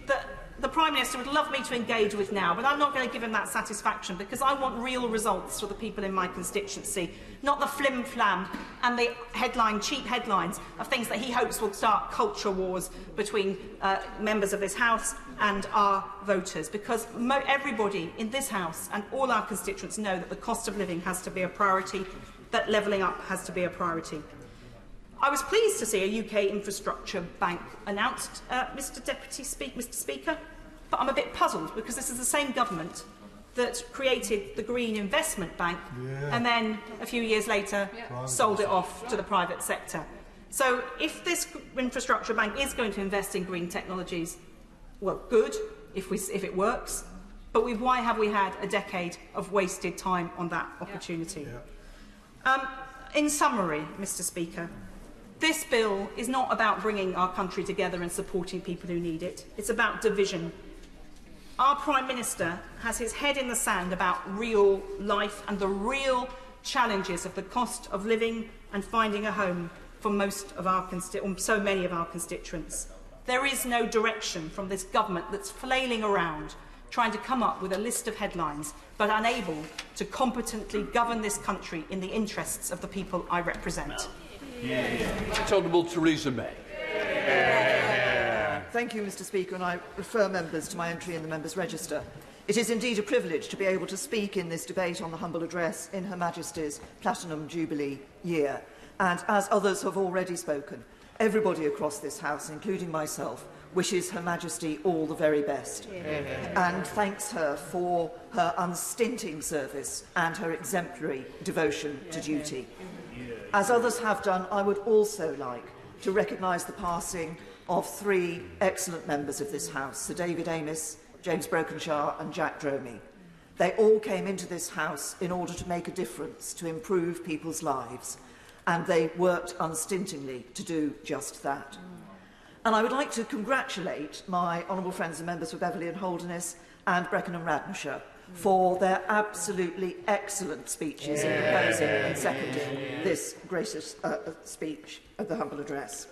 that the Prime Minister would love me to engage with now, but I'm not going to give him that satisfaction because I want real results for the people in my constituency, not the flim-flam and the cheap headlines of things that he hopes will start culture wars between members of this House and our voters, because everybody in this House and all our constituents know that the cost of living has to be a priority, that levelling up has to be a priority. I was pleased to see a UK infrastructure bank announced, Mr. Speaker. But I'm a bit puzzled because this is the same government that created the Green Investment Bank and then a few years later sold it off to the private sector. So if this infrastructure bank is going to invest in green technologies, well, good, if it works, but why have we had a decade of wasted time on that opportunity? In summary, Mr. Speaker, this bill is not about bringing our country together and supporting people who need it. It's about division. Our Prime Minister has his head in the sand about real life and the real challenges of the cost of living and finding a home for so many of our constituents. There is no direction from this government that's flailing around trying to come up with a list of headlines but unable to competently govern this country in the interests of the people I represent. Honourable Theresa May. Thank you, Mr. Speaker, and I refer members to my entry in the Members' Register. It is indeed a privilege to be able to speak in this debate on the humble address in Her Majesty's Platinum Jubilee year. And as others have already spoken, everybody across this House, including myself, wishes Her Majesty all the very best and thanks her for her unstinting service and her exemplary devotion to duty. As others have done, I would also like to recognise the passing of 3 excellent members of this House, Sir David Amess, James Brokenshire and Jack Dromey. They all came into this House in order to make a difference, to improve people's lives, and they worked unstintingly to do just that. And I would like to congratulate my honourable friends and members for Beverley and Holderness and Brecon and Radnorshire for their absolutely excellent speeches in proposing and seconding this gracious speech of the humble address.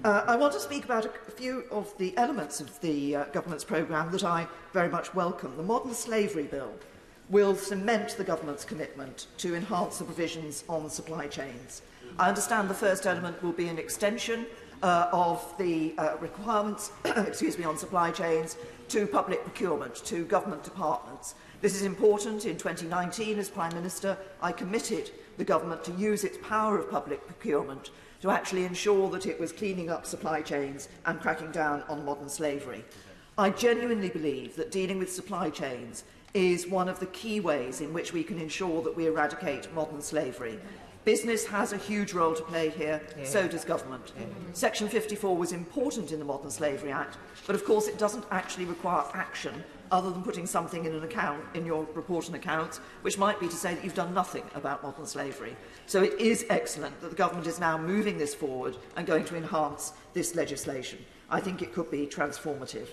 I want to speak about a few of the elements of the government's programme that I very much welcome. The Modern Slavery Bill will cement the government's commitment to enhance the provisions on supply chains. I understand the first element will be an extension of the requirements on supply chains to public procurement, to government departments. This is important. In 2019, as Prime Minister, I committed the government to use its power of public procurement to actually ensure that it was cleaning up supply chains and cracking down on modern slavery. I genuinely believe that dealing with supply chains is one of the key ways in which we can ensure that we eradicate modern slavery. Business has a huge role to play here, so does government. Section 54 was important in the Modern Slavery Act, but of course it doesn't actually require action other than putting something in an account, in your report and accounts, which might be to say that you've done nothing about modern slavery. So it is excellent that the government is now moving this forward and going to enhance this legislation. I think it could be transformative.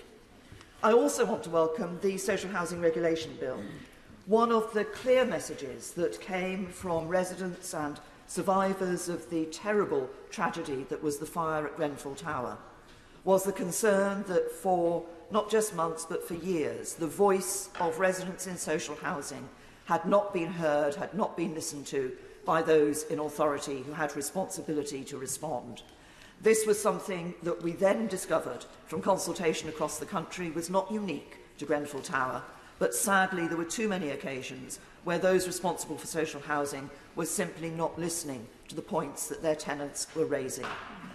I also want to welcome the Social Housing Regulation Bill. One of the clear messages that came from residents and survivors of the terrible tragedy that was the fire at Grenfell Tower was the concern that for not just months but for years, the voice of residents in social housing had not been heard, had not been listened to by those in authority who had responsibility to respond. This was something that we then discovered from consultation across the country was not unique to Grenfell Tower, but sadly there were too many occasions where those responsible for social housing were simply not listening to the points that their tenants were raising.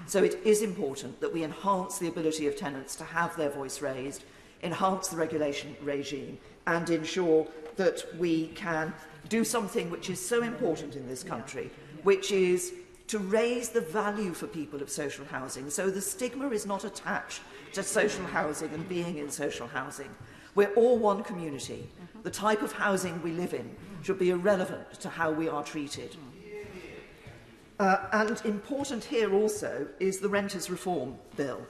So it is important that we enhance the ability of tenants to have their voice raised, enhance the regulation regime, and ensure that we can do something which is so important in this country, which is to raise the value for people of social housing. So the stigma is not attached to social housing and being in social housing. We're all one community. The type of housing we live in should be irrelevant to how we are treated. And important here also is the Renters Reform Bill.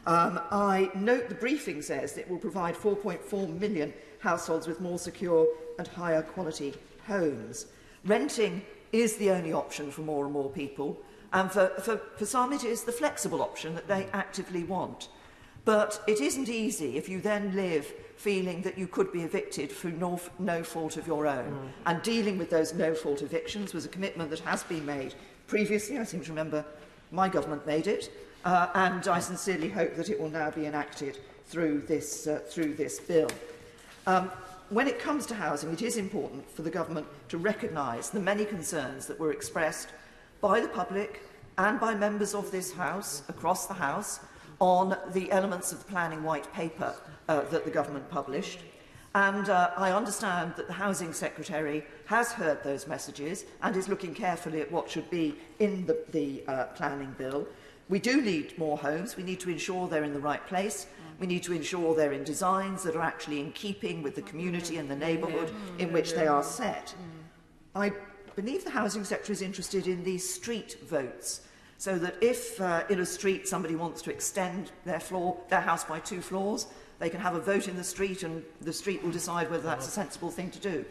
I note the briefing says that it will provide 4.4 million households with more secure and higher quality homes. Renting is the only option for more and more people, and for some it is the flexible option that they actively want. But it isn't easy if you then live feeling that you could be evicted through no fault of your own. And dealing with those no-fault evictions was a commitment that has been made previously. I seem to remember my government made it, and I sincerely hope that it will now be enacted through this bill. When it comes to housing, it is important for the government to recognise the many concerns that were expressed by the public and by members of this House, across the House, on the elements of the planning white paper that the government published. And I understand that the Housing Secretary has heard those messages and is looking carefully at what should be in the planning bill. We do need more homes. We need to ensure they're in the right place. We need to ensure they're in designs that are actually in keeping with the community and the neighbourhood in which they are set. I believe the Housing Secretary is interested in these street votes, so that if in a street somebody wants to extend their house by 2 floors, they can have a vote in the street and the street will decide whether that's a sensible thing to do.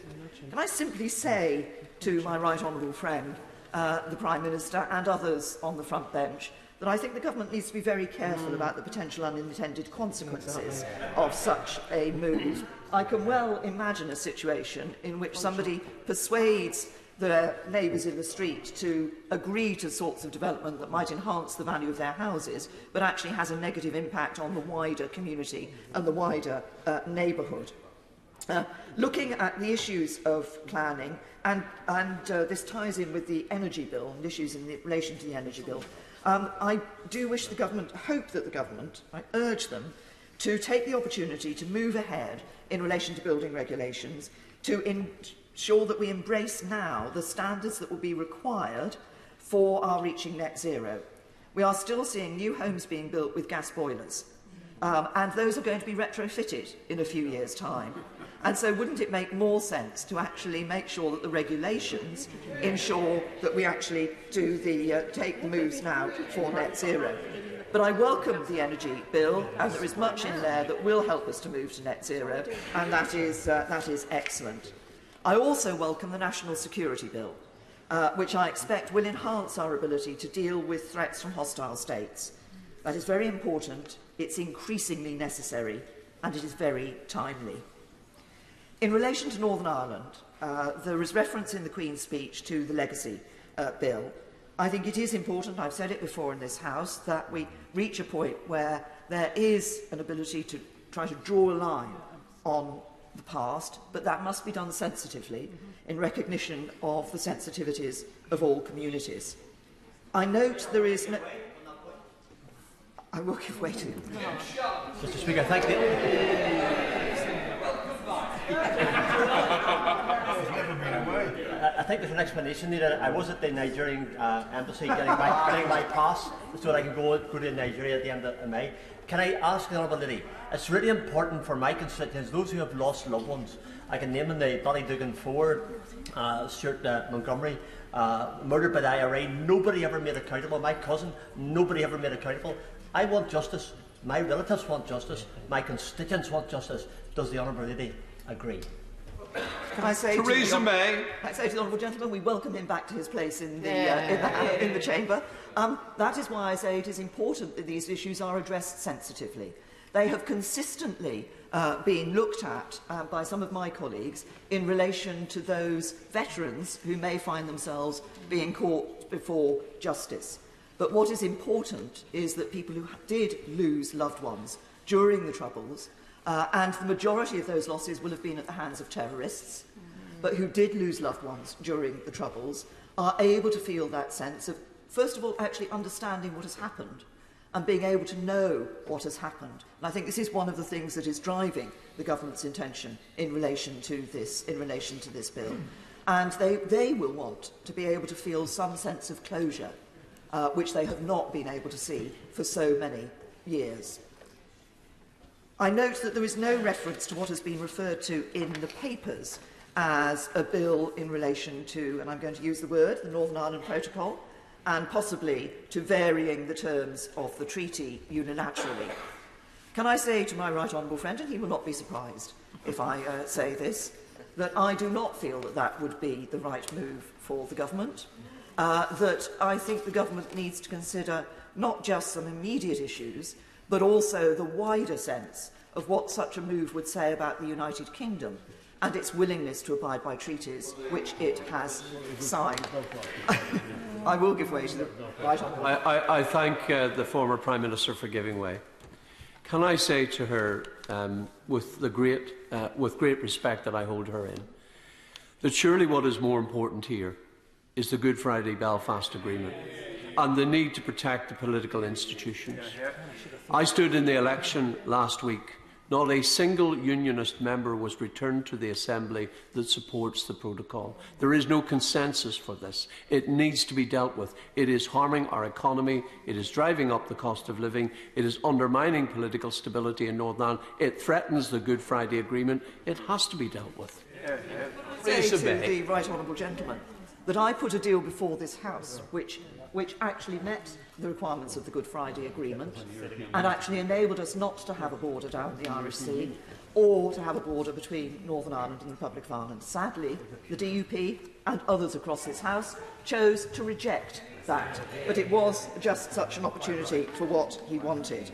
Can I simply say to my right honourable friend, the Prime Minister and others on the front bench, that I think the government needs to be very careful about the potential unintended consequences of such a move. I can well imagine a situation in which somebody persuades their neighbours in the street to agree to sorts of development that might enhance the value of their houses, but actually has a negative impact on the wider community and the wider neighbourhood. Looking at the issues of planning, and this ties in with the energy bill and issues in relation to the energy bill, I do wish the government, hope that the government, I urge them, to take the opportunity to move ahead in relation to building regulations, to ensure that we embrace now the standards that will be required for our reaching net zero. We are still seeing new homes being built with gas boilers, and those are going to be retrofitted in a few years' time. And so wouldn't it make more sense to actually make sure that the regulations ensure that we actually do take the moves now for net zero? But I welcome the energy bill, and there is much in there that will help us to move to net zero, and that is excellent. I also welcome the National Security Bill, which I expect will enhance our ability to deal with threats from hostile states. That is very important, it's increasingly necessary, and it is very timely. In relation to Northern Ireland, there is reference in the Queen's speech to the Legacy Bill. I think it is important, I've said it before in this House, that we reach a point where there is an ability to try to draw a line on the past, but that must be done sensitively in recognition of the sensitivities of all communities. I note there is no... I will give way to him. Mr. Speaker, thank you. I think there's an explanation needed. I was at the Nigerian embassy getting my pass so that I can go to Nigeria at the end of May. Can I ask the Honourable Lady, it's really important for my constituents, those who have lost loved ones. I can name them the Ballydugan Ford, Stuart Montgomery, murdered by the IRA. Nobody ever made accountable. My cousin, nobody ever made accountable. I want justice. My relatives want justice. My constituents want justice. Does the Honourable Lady agree? Can I say Theresa May? I say to the honourable gentleman, we welcome him back to his place in the chamber. That is why I say it is important that these issues are addressed sensitively. They have consistently been looked at by some of my colleagues in relation to those veterans who may find themselves being caught before justice. But what is important is that people who did lose loved ones during the Troubles, and the majority of those losses will have been at the hands of terrorists, but who did lose loved ones during the Troubles, are able to feel that sense of, first of all, actually understanding what has happened and being able to know what has happened. And I think this is one of the things that is driving the government's intention in relation to this bill. And they will want to be able to feel some sense of closure, which they have not been able to see for so many years. I note that there is no reference to what has been referred to in the papers as a bill in relation to, and I'm going to use the word, the Northern Ireland Protocol, and possibly to varying the terms of the treaty unilaterally. Can I say to my right honourable friend, and he will not be surprised if I say this, that I do not feel that that would be the right move for the government, that I think the government needs to consider not just some immediate issues, but also the wider sense of what such a move would say about the United Kingdom and its willingness to abide by treaties which it has signed. I will give way to the right honourable. I thank the former Prime Minister for giving way. Can I say to her, with great respect that I hold her in, that surely what is more important here is the Good Friday Belfast Agreement. and the need to protect the political institutions. I stood in the election last week. Not a single unionist member was returned to the Assembly that supports the protocol. There is no consensus for this. It needs to be dealt with. It is harming our economy. It is driving up the cost of living. It is undermining political stability in Northern Ireland. It threatens the Good Friday Agreement. It has to be dealt with. Say to the right honourable gentleman that I put a deal before this House which actually met the requirements of the Good Friday Agreement and actually enabled us not to have a border down the Irish Sea or to have a border between Northern Ireland and the Republic of Ireland. Sadly, the DUP and others across this House chose to reject that, but it was just such an opportunity for what he wanted.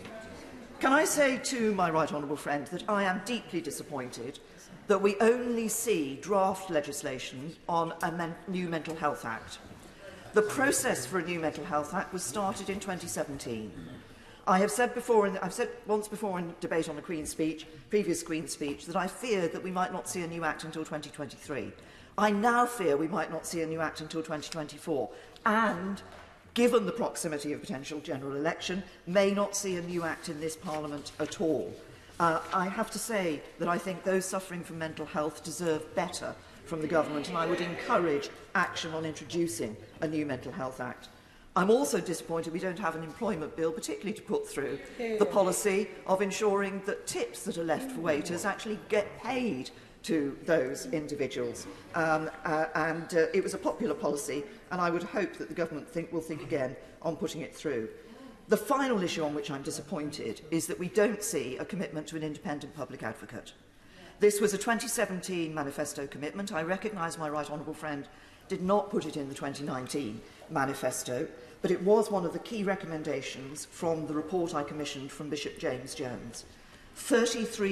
Can I say to my right honourable friend that I am deeply disappointed that we only see draft legislation on a new Mental Health Act. The process for a new Mental Health Act was started in 2017. I've said once before in debate on the Queen's speech, previous Queen's speech, that I feared that we might not see a new Act until 2023. I now fear we might not see a new Act until 2024. And, given the proximity of potential general election, may not see a new Act in this Parliament at all. I have to say that I think those suffering from mental health deserve better from the government, and I would encourage action on introducing a new Mental Health Act. I'm also disappointed we don't have an employment bill, particularly to put through the policy of ensuring that tips that are left for waiters actually get paid to those individuals. It was a popular policy, and I would hope that the government will think again on putting it through. The final issue on which I'm disappointed is that we don't see a commitment to an independent public advocate. This was a 2017 manifesto commitment. I recognise my right honourable friend did not put it in the 2019 manifesto, but it was one of the key recommendations from the report I commissioned from Bishop James Jones. 33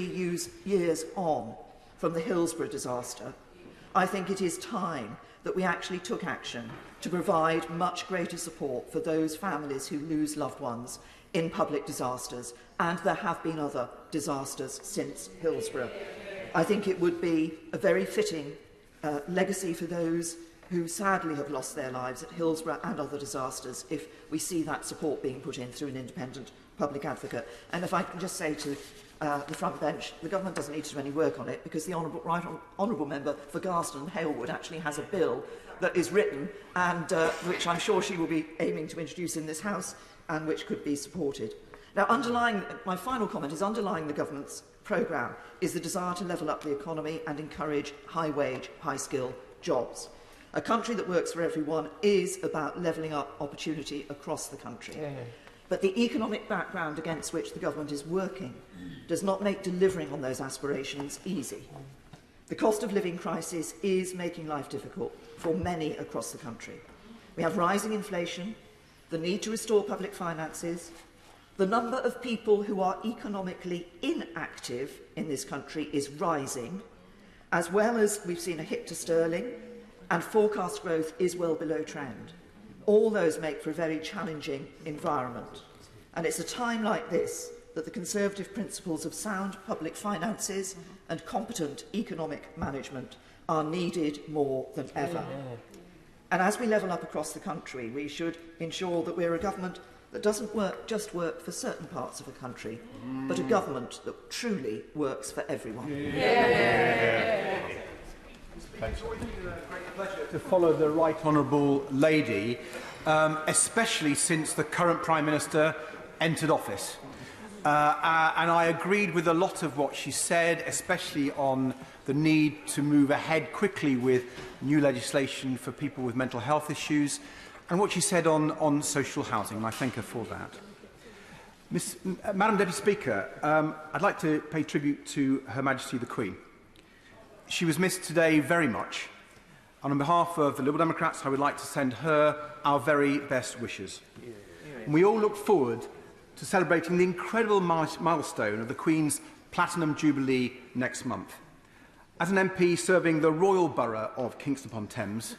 years on from the Hillsborough disaster, I think it is time that we actually took action to provide much greater support for those families who lose loved ones in public disasters, and there have been other disasters since Hillsborough. I think it would be a very fitting legacy for those who sadly have lost their lives at Hillsborough and other disasters if we see that support being put in through an independent public advocate. And if I can just say to the front bench, the government doesn't need to do any work on it because the honourable member for Garston and Halewood actually has a bill that is written and which I'm sure she will be aiming to introduce in this House and which could be supported. Now, my final comment is underlying the government's programme is the desire to level up the economy and encourage high-wage, high-skill jobs. A country that works for everyone is about levelling up opportunity across the country. But the economic background against which the government is working does not make delivering on those aspirations easy. The cost of living crisis is making life difficult for many across the country. We have rising inflation, the need to restore public finances, the number of people who are economically inactive in this country is rising, as well as we've seen a hit to sterling, and forecast growth is well below trend. All those make for a very challenging environment. And it's a time like this that the Conservative principles of sound public finances and competent economic management are needed more than ever. And as we level up across the country, we should ensure that we're a government that doesn't just work for certain parts of the country, but a government that truly works for everyone. Thanks. Great pleasure to follow the right honourable lady, especially since the current Prime Minister entered office. And I agreed with a lot of what she said, especially on the need to move ahead quickly with new legislation for people with mental health issues, and what she said on social housing, and I thank her for that. Madam Deputy Speaker, I'd like to pay tribute to Her Majesty the Queen. She was missed today very much, and on behalf of the Liberal Democrats, I would like to send her our very best wishes. And we all look forward to celebrating the incredible milestone of the Queen's Platinum Jubilee next month. As an MP serving the Royal Borough of Kingston-upon-Thames,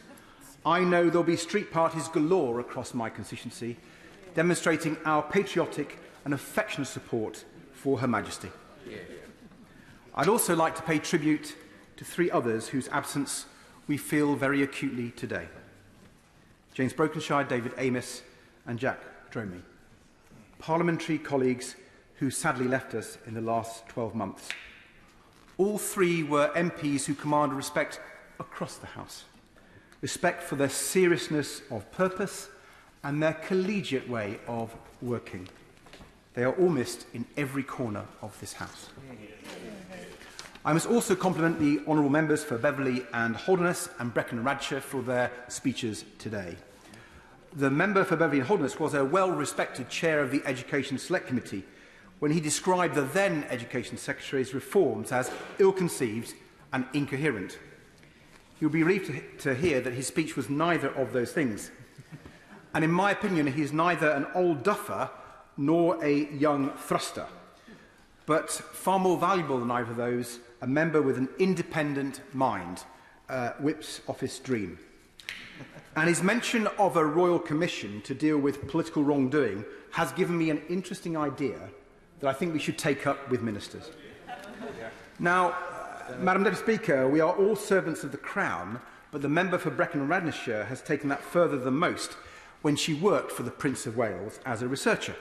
I know there will be street parties galore across my constituency, demonstrating our patriotic and affectionate support for Her Majesty. I'd also like to pay tribute to three others whose absence we feel very acutely today: James Brokenshire, David Amos and Jack Dromey, parliamentary colleagues who sadly left us in the last 12 months. All three were MPs who command respect across the House. Respect for their seriousness of purpose and their collegiate way of working. They are all missed in every corner of this House. I must also compliment the honourable members for Beverley and Holderness and Brecon and Radshire for their speeches today. The member for Beverley and Holderness was a well-respected chair of the Education Select Committee when he described the then Education Secretary's reforms as ill-conceived and incoherent. You'll be relieved to hear that his speech was neither of those things. And in my opinion, he is neither an old duffer nor a young thruster, but far more valuable than either of those, a member with an independent mind, Whip's office dream. And his mention of a royal commission to deal with political wrongdoing has given me an interesting idea that I think we should take up with ministers. Now, Madam Deputy Speaker, we are all servants of the Crown, but the member for Brecon and Radnorshire has taken that further than most when she worked for the Prince of Wales as a researcher.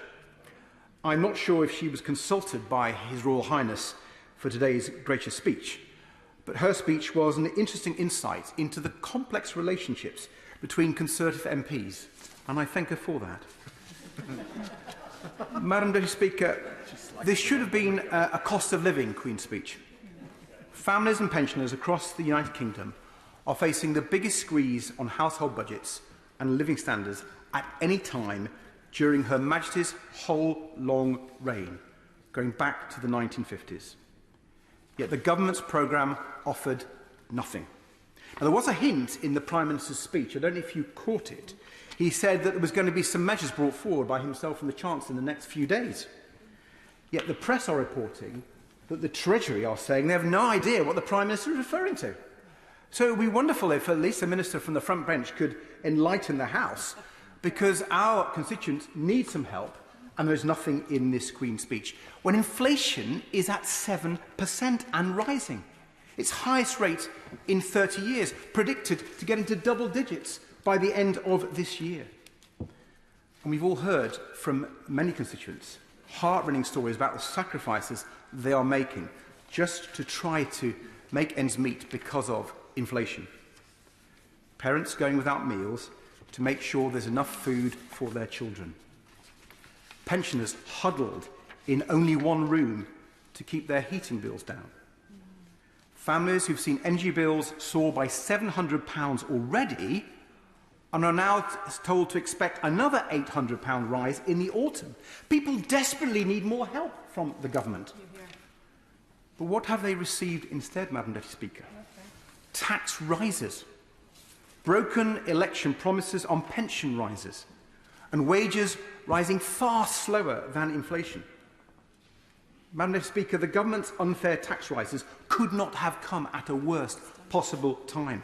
I'm not sure if she was consulted by His Royal Highness for today's gracious speech, but her speech was an interesting insight into the complex relationships between Conservative MPs, and I thank her for that. Madam Deputy Speaker, this should have been a cost of living Queen's speech. Families and pensioners across the United Kingdom are facing the biggest squeeze on household budgets and living standards at any time during Her Majesty's whole long reign, going back to the 1950s. Yet the government's programme offered nothing. Now, there was a hint in the Prime Minister's speech, I don't know if you caught it. He said that there was going to be some measures brought forward by himself and the Chancellor in the next few days. Yet the press are reporting that the Treasury are saying they have no idea what the Prime Minister is referring to. So it would be wonderful if at least a minister from the front bench could enlighten the House, because our constituents need some help and there is nothing in this Queen's speech. When inflation is at 7% and rising, its highest rate in 30 years, predicted to get into double digits by the end of this year. And we've all heard from many constituents heart-rending stories about the sacrifices they are making just to try to make ends meet because of inflation. Parents going without meals to make sure there's enough food for their children. Pensioners huddled in only one room to keep their heating bills down. Families who've seen energy bills soar by £700 already and are now told to expect another £800 rise in the autumn. People desperately need more help from the government. But what have they received instead, Madam Deputy Speaker? Tax rises, broken election promises on pension rises, and wages rising far slower than inflation. Madam Deputy Speaker, the government's unfair tax rises could not have come at a worst possible time.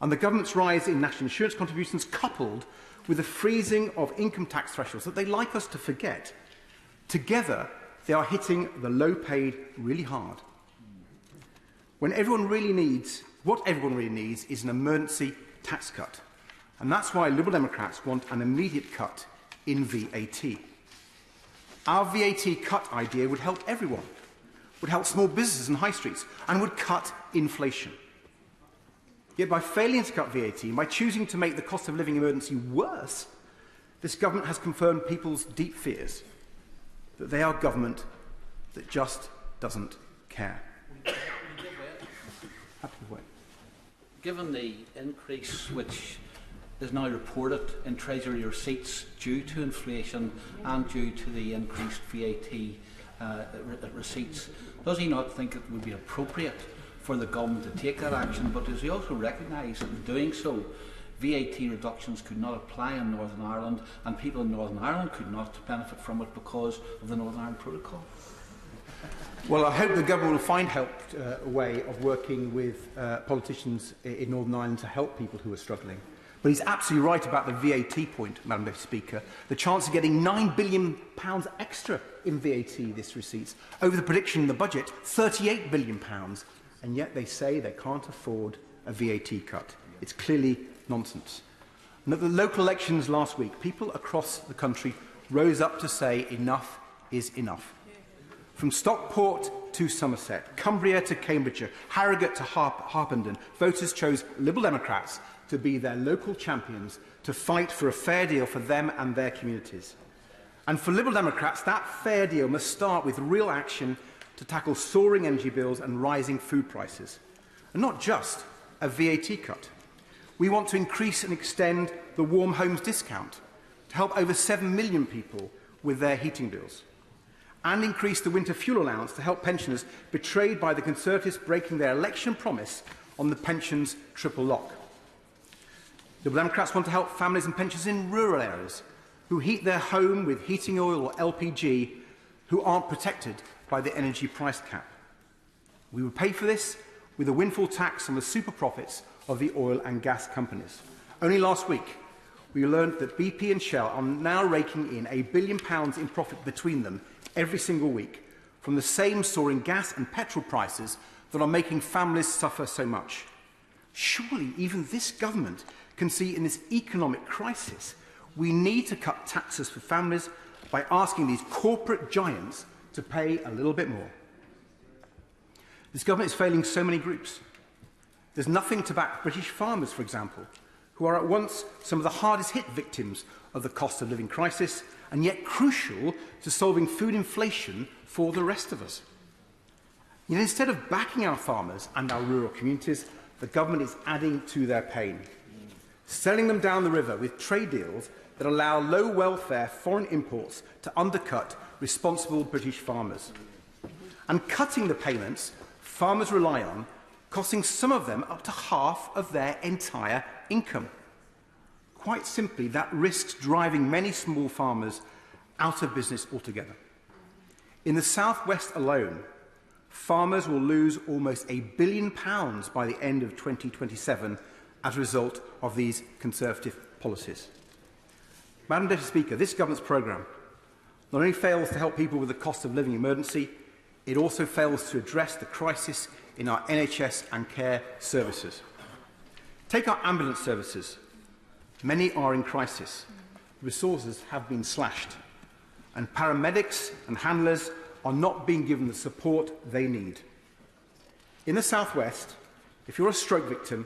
And the government's rise in national insurance contributions, coupled with the freezing of income tax thresholds that they like us to forget, together they are hitting the low-paid really hard. What everyone really needs is an emergency tax cut. And that's why Liberal Democrats want an immediate cut in VAT. Our VAT cut idea would help everyone, would help small businesses and high streets, and would cut inflation. Yet by failing to cut VAT, by choosing to make the cost of living emergency worse, this government has confirmed people's deep fears that they are government that just doesn't care. Given the increase which is now reported in Treasury receipts due to inflation and due to the increased VAT receipts, does he not think it would be appropriate for the government to take that action? But does he also recognise that in doing so, VAT reductions could not apply in Northern Ireland, and people in Northern Ireland could not benefit from it because of the Northern Ireland Protocol? Well, I hope the government will find a way of working with politicians in Northern Ireland to help people who are struggling. But he's absolutely right about the VAT point, Madam Deputy Speaker. The chance of getting £9 billion extra in VAT this receipts, over the prediction in the budget, £38 billion. And yet they say they can't afford a VAT cut. It's clearly nonsense. And at the local elections last week, people across the country rose up to say enough is enough. From Stockport to Somerset, Cumbria to Cambridgeshire, Harrogate to Harpenden, voters chose Liberal Democrats to be their local champions to fight for a fair deal for them and their communities. And for Liberal Democrats, that fair deal must start with real action to tackle soaring energy bills and rising food prices. And not just a VAT cut. We want to increase and extend the Warm Homes discount to help over 7 million people with their heating bills. And increase the winter fuel allowance to help pensioners betrayed by the Conservatives breaking their election promise on the pensions triple lock. Liberal Democrats want to help families and pensioners in rural areas who heat their home with heating oil or LPG who aren't protected by the energy price cap. We would pay for this with a windfall tax on the super profits of the oil and gas companies. Only last week, we learned that BP and Shell are now raking in £1 billion in profit between them every single week from the same soaring gas and petrol prices that are making families suffer so much. Surely even this government can see in this economic crisis we need to cut taxes for families by asking these corporate giants to pay a little bit more. This government is failing so many groups. There's nothing to back British farmers, for example, who are at once some of the hardest hit victims of the cost of living crisis and yet crucial to solving food inflation for the rest of us. Yet instead of backing our farmers and our rural communities, the government is adding to their pain, selling them down the river with trade deals that allow low welfare foreign imports to undercut responsible British farmers, and cutting the payments farmers rely on, costing some of them up to half of their entire income. Quite simply, that risks driving many small farmers out of business altogether. In the South West alone, farmers will lose almost £1 billion by the end of 2027 as a result of these Conservative policies. Madam Deputy Speaker, this government's programme not only fails to help people with the cost of living emergency, it also fails to address the crisis in our NHS and care services. Take our ambulance services. Many are in crisis. Resources have been slashed, and paramedics and handlers are not being given the support they need. In the South West, if you're a stroke victim,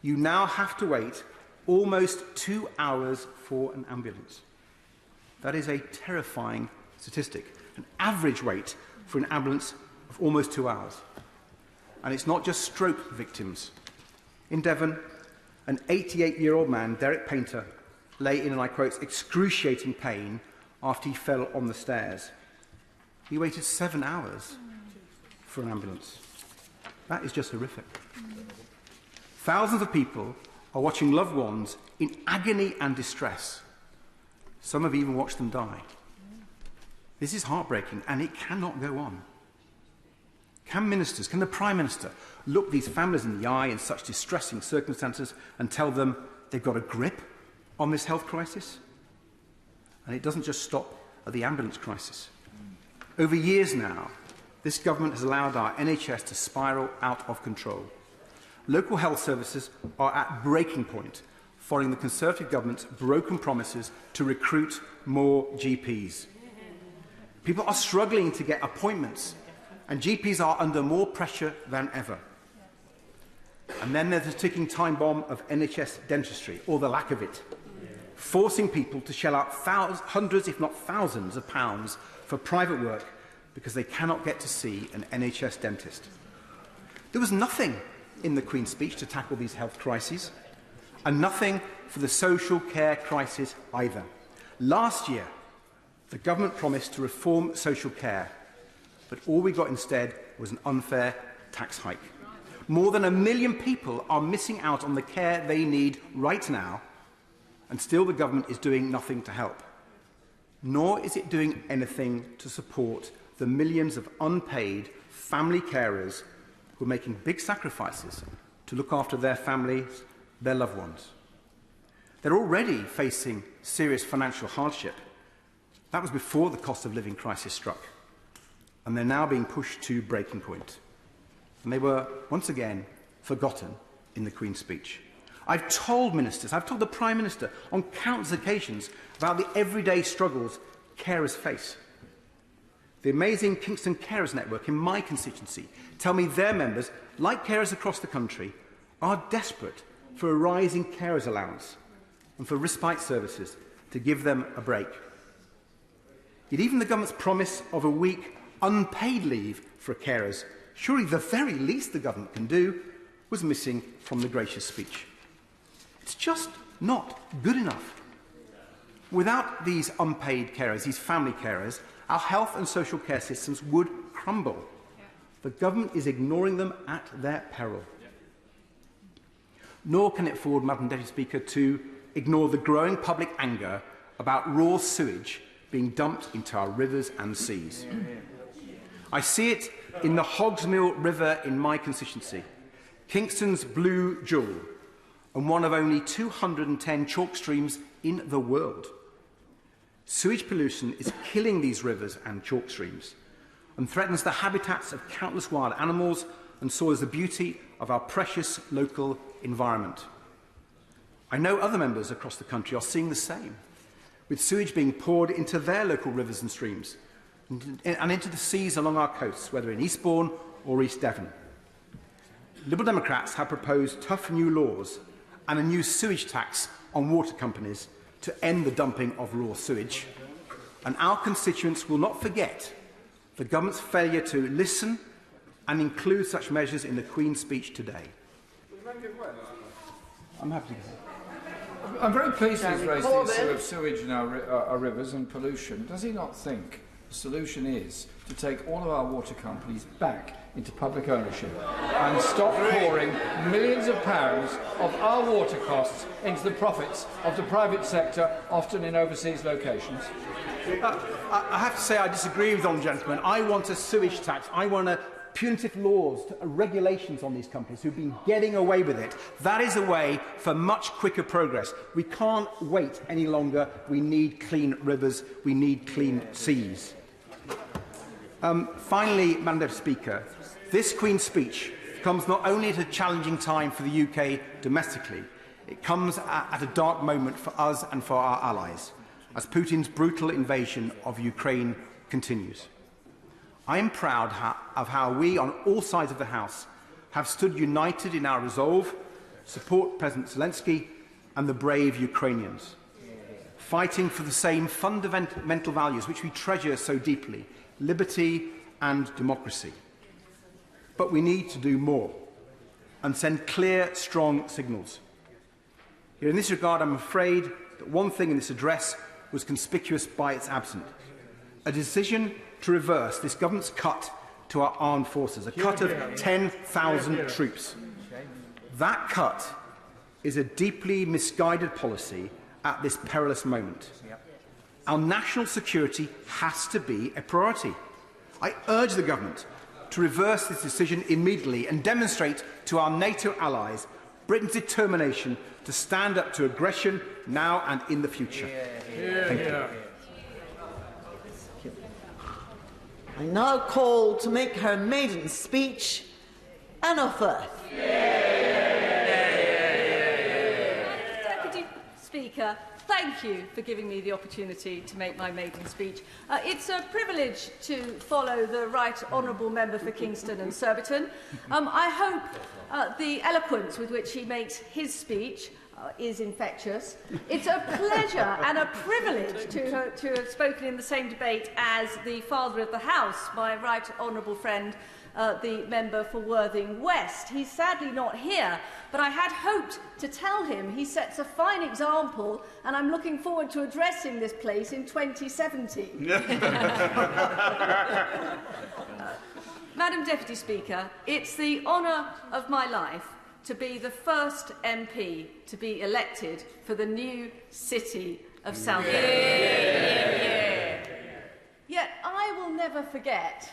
you now have to wait almost 2 hours for an ambulance. That is a terrifying statistic. An average wait for an ambulance of almost 2 hours. And it's not just stroke victims. In Devon, an 88-year-old man, Derek Painter, lay in, and I quote, excruciating pain after he fell on the stairs. He waited 7 hours for an ambulance. That is just horrific. Thousands of people are watching loved ones in agony and distress. Some have even watched them die. This is heartbreaking, and it cannot go on. Can ministers, can the Prime Minister look these families in the eye in such distressing circumstances and tell them they've got a grip on this health crisis? And it doesn't just stop at the ambulance crisis. Over years now, this government has allowed our NHS to spiral out of control. Local health services are at breaking point following the Conservative government's broken promises to recruit more GPs. People are struggling to get appointments, and GPs are under more pressure than ever. And then there's the ticking time bomb of NHS dentistry, or the lack of it, forcing people to shell out hundreds, if not thousands, of pounds for private work because they cannot get to see an NHS dentist. There was nothing in the Queen's speech to tackle these health crises, and nothing for the social care crisis either. Last year, the government promised to reform social care, but all we got instead was an unfair tax hike. More than 1 million people are missing out on the care they need right now, and still the government is doing nothing to help. Nor is it doing anything to support the millions of unpaid family carers who are making big sacrifices to look after their families, their loved ones. They're already facing serious financial hardship. That was before the cost of living crisis struck. And they're now being pushed to breaking point. And they were, once again, forgotten in the Queen's speech. I've told ministers, I've told the Prime Minister on countless occasions about the everyday struggles carers face. The amazing Kingston Carers Network in my constituency tell me their members, like carers across the country, are desperate for a rising carers allowance and for respite services to give them a break. Yet even the government's promise of a week unpaid leave for carers, surely the very least the government can do, was missing from the gracious speech. It's just not good enough. Without these unpaid carers, these family carers, our health and social care systems would crumble. The government is ignoring them at their peril. Nor can it afford, Madam Deputy Speaker, to ignore the growing public anger about raw sewage being dumped into our rivers and seas. I see it in the Hogsmill River in my constituency, Kingston's blue jewel, and one of only 210 chalk streams in the world. Sewage pollution is killing these rivers and chalk streams and threatens the habitats of countless wild animals and soils the beauty of our precious local environment. I know other members across the country are seeing the same, with sewage being poured into their local rivers and streams and into the seas along our coasts, whether in Eastbourne or East Devon. Liberal Democrats have proposed tough new laws and a new sewage tax on water companies to end the dumping of raw sewage, and our constituents will not forget the government's failure to listen and include such measures in the Queen's speech today. I'm happy to go. I'm very pleased he's raised the issue of sewage in our rivers and pollution. Does he not think the solution is to take all of our water companies back into public ownership and stop pouring millions of pounds of our water costs into the profits of the private sector, often in overseas locations? I have to say I disagree with the honourable gentleman. I want a sewage tax. I want punitive laws, regulations on these companies who've been getting away with it. That is a way for much quicker progress. We can't wait any longer. We need clean rivers. We need clean seas. Finally, Madam Deputy Speaker, this Queen's speech comes not only at a challenging time for the UK domestically, it comes at a dark moment for us and for our allies, as Putin's brutal invasion of Ukraine continues. I am proud of how we, on all sides of the House, have stood united in our resolve to support President Zelensky and the brave Ukrainians, fighting for the same fundamental values which we treasure so deeply, liberty and democracy. But we need to do more and send clear, strong signals. In this regard, I'm afraid that one thing in this address was conspicuous by its absence: a decision to reverse this government's cut to our armed forces, a cut of 10,000 troops. That cut is a deeply misguided policy at this perilous moment. Our national security has to be a priority. I urge the government to reverse this decision immediately and demonstrate to our NATO allies Britain's determination to stand up to aggression now and in the future. Thank you. I now call to make her maiden speech Anna Firth. Deputy Speaker, thank you for giving me the opportunity to make my maiden speech. It's a privilege to follow the Right Honourable Member for Kingston and Surbiton. I hope the eloquence with which he makes his speech is infectious. It's a pleasure and a privilege to have spoken in the same debate as the Father of the House, my right honourable friend, the member for Worthing West. He's sadly not here, but I had hoped to tell him he sets a fine example, and I'm looking forward to addressing this place in 2017. Madam Deputy Speaker, it's the honour of my life to be the first MP to be elected for the new city of Southampton. Yet I will never forget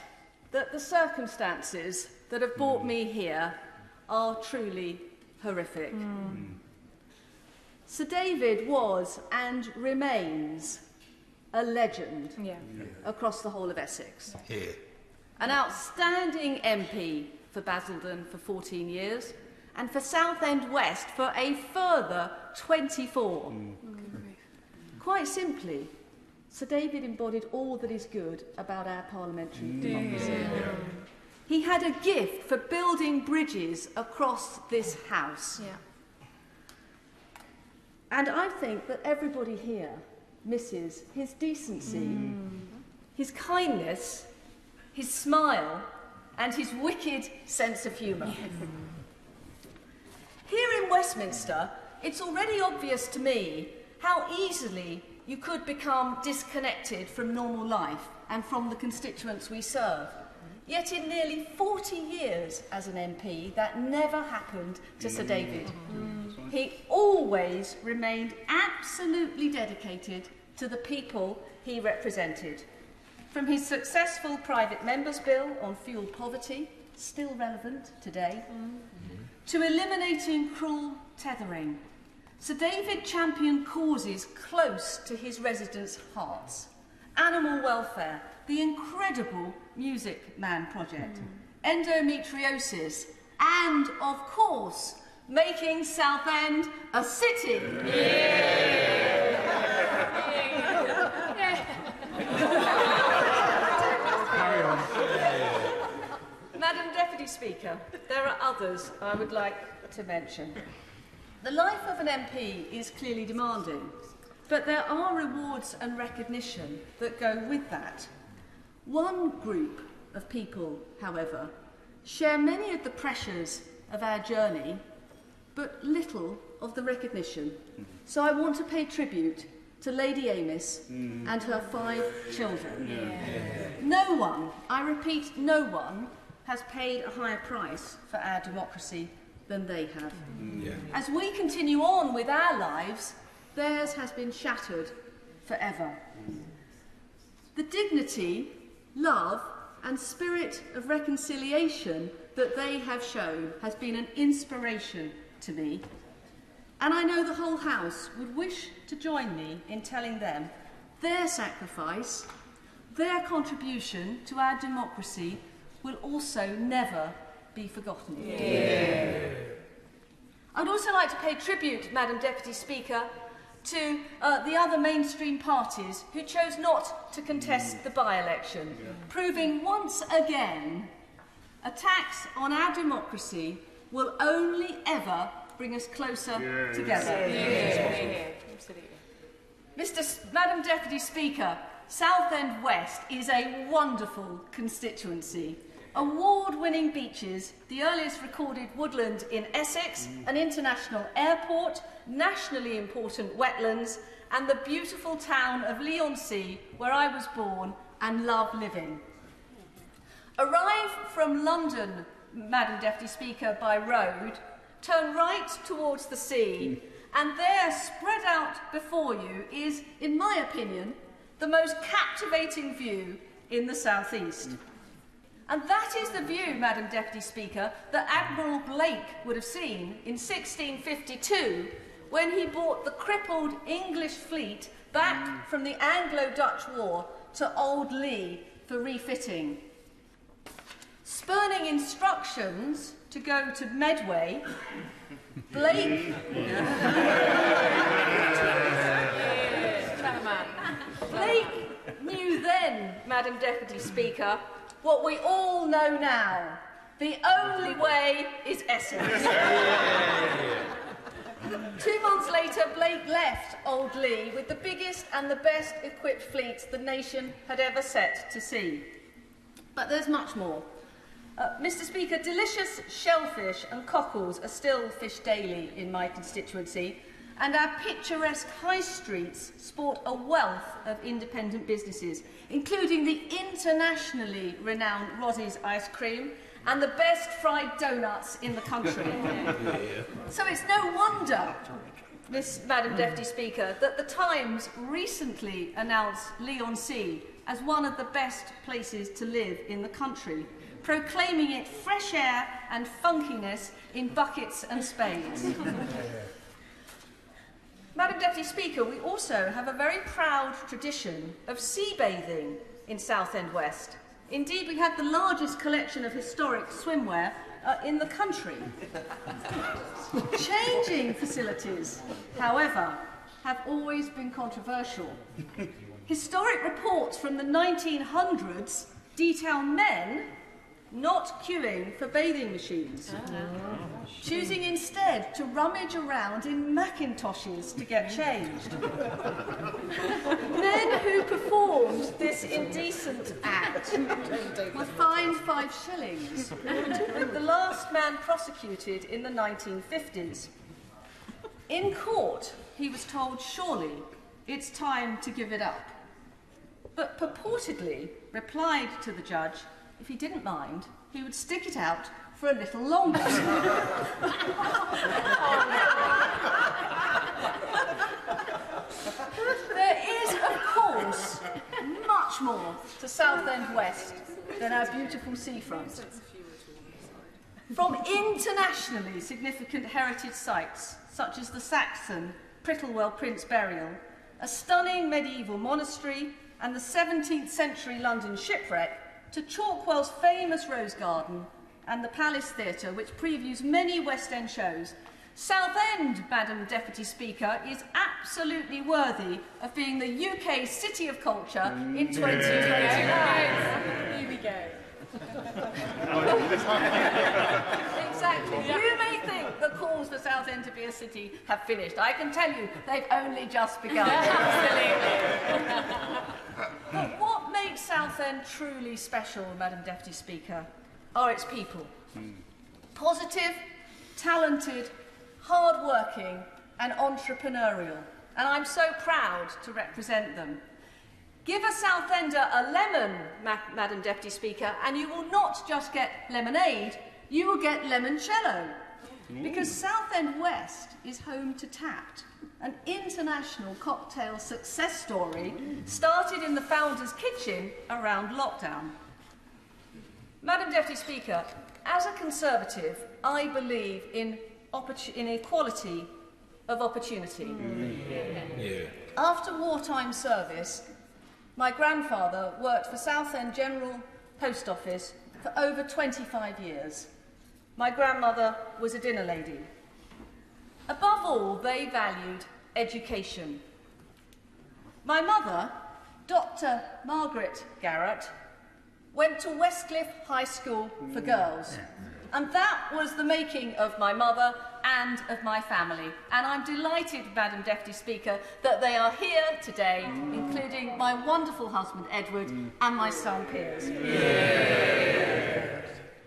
that the circumstances that have brought me here are truly horrific. Sir David was and remains a legend across the whole of Essex. An outstanding MP for Basildon for 14 years, and for Southend West for a further 24. Quite simply, Sir David embodied all that is good about our parliamentary democracy. He had a gift for building bridges across this House. And I think that everybody here misses his decency, his kindness, his smile, and his wicked sense of humour. Here in Westminster, it's already obvious to me how easily you could become disconnected from normal life and from the constituents we serve. Yet in nearly 40 years as an MP, that never happened to Sir David. He always remained absolutely dedicated to the people he represented. From his successful private member's bill on fuel poverty, still relevant today, to eliminating cruel tethering, Sir David championed causes close to his residents' hearts. Animal welfare, the incredible Music Man project, endometriosis, and, of course, making Southend a city. Carry on. Madam Deputy Speaker, there are others I would like to mention. The life of an MP is clearly demanding, but there are rewards and recognition that go with that. One group of people, however, share many of the pressures of our journey, but little of the recognition. So I want to pay tribute to Lady Amos and her 5 children. No one, I repeat, no one has paid a higher price for our democracy than they have. As we continue on with our lives, theirs has been shattered forever. The dignity, love, and spirit of reconciliation that they have shown has been an inspiration to me, and I know the whole House would wish to join me in telling them their sacrifice, their contribution to our democracy will also never be forgotten. I'd also like to pay tribute, Madam Deputy Speaker, to the other mainstream parties who chose not to contest the by-election, proving once again attacks on our democracy will only ever bring us closer together. Madam Deputy Speaker, Southend West is a wonderful constituency. Award-winning beaches, the earliest recorded woodland in Essex, an international airport, nationally important wetlands, and the beautiful town of Leigh-on-Sea, where I was born and love living. Arrive from London, Madam Deputy Speaker, by road, turn right towards the sea, and there, spread out before you, is, in my opinion, the most captivating view in the southeast. And that is the view, Madam Deputy Speaker, that Admiral Blake would have seen in 1652 when he brought the crippled English fleet back from the Anglo-Dutch War to Old Leigh for refitting. Spurning instructions to go to Medway, Blake knew then, Madam Deputy Speaker, what we all know now. The only way is Essex. 2 months later, Blake left Old Leigh with the biggest and the best equipped fleet the nation had ever set to sea. But there's much more. Mr. Speaker, delicious shellfish and cockles are still fished daily in my constituency, and our picturesque high streets sport a wealth of independent businesses, including the internationally renowned Rozzie's ice cream and the best fried donuts in the country. So it's no wonder, Madam Deputy Speaker, that the Times recently announced Leigh-on-Sea as one of the best places to live in the country, proclaiming it fresh air and funkiness in buckets and spades. Madam Deputy Speaker, we also have a very proud tradition of sea bathing in Southend West. Indeed, we have the largest collection of historic swimwear in the country. Changing facilities, however, have always been controversial. Historic reports from the 1900s detail men not queuing for bathing machines, choosing instead to rummage around in Macintoshes to get changed. Men who performed this indecent act were fined 5 shillings, with the last man prosecuted in the 1950s. In court, he was told, surely it's time to give it up, but purportedly replied to the judge, if he didn't mind, he would stick it out for a little longer. There is, of course, much more to Southend West than our beautiful seafront. From internationally significant heritage sites, such as the Saxon Prittlewell Prince Burial, a stunning medieval monastery, and the 17th century London shipwreck, to Chalkwell's famous Rose Garden and the Palace Theatre, which previews many West End shows, Southend, Madam Deputy Speaker, is absolutely worthy of being the UK City of Culture in 2021. Here we go. Exactly. You may think the calls for Southend to be a city have finished. I can tell you, they've only just begun. Absolutely. But what makes Southend truly special, Madam Deputy Speaker, are its people. Positive, talented, hard-working and entrepreneurial. And I'm so proud to represent them. Give a Southender a lemon, Madam Deputy Speaker, and you will not just get lemonade, you will get limoncello. Because Southend West is home to Tapped, an international cocktail success story started in the founder's kitchen around lockdown. Madam Deputy Speaker, as a Conservative, I believe in equality of opportunity. After wartime service, my grandfather worked for Southend General Post Office for over 25 years. My grandmother was a dinner lady. Above all, they valued education. My mother, Dr. Margaret Garrett, went to Westcliff High School for girls. And that was the making of my mother and of my family. And I'm delighted, Madam Deputy Speaker, that they are here today, including my wonderful husband, Edward, and my son, Piers.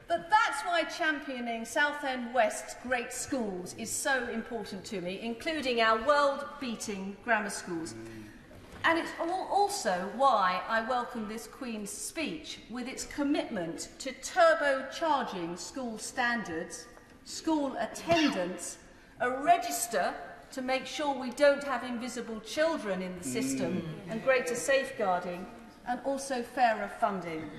But that's why championing Southend West's great schools is so important to me, including our world-beating grammar schools. And it's also why I welcome this Queen's speech with its commitment to turbocharging school standards, school attendance, a register to make sure we don't have invisible children in the system, and greater safeguarding, and also fairer funding.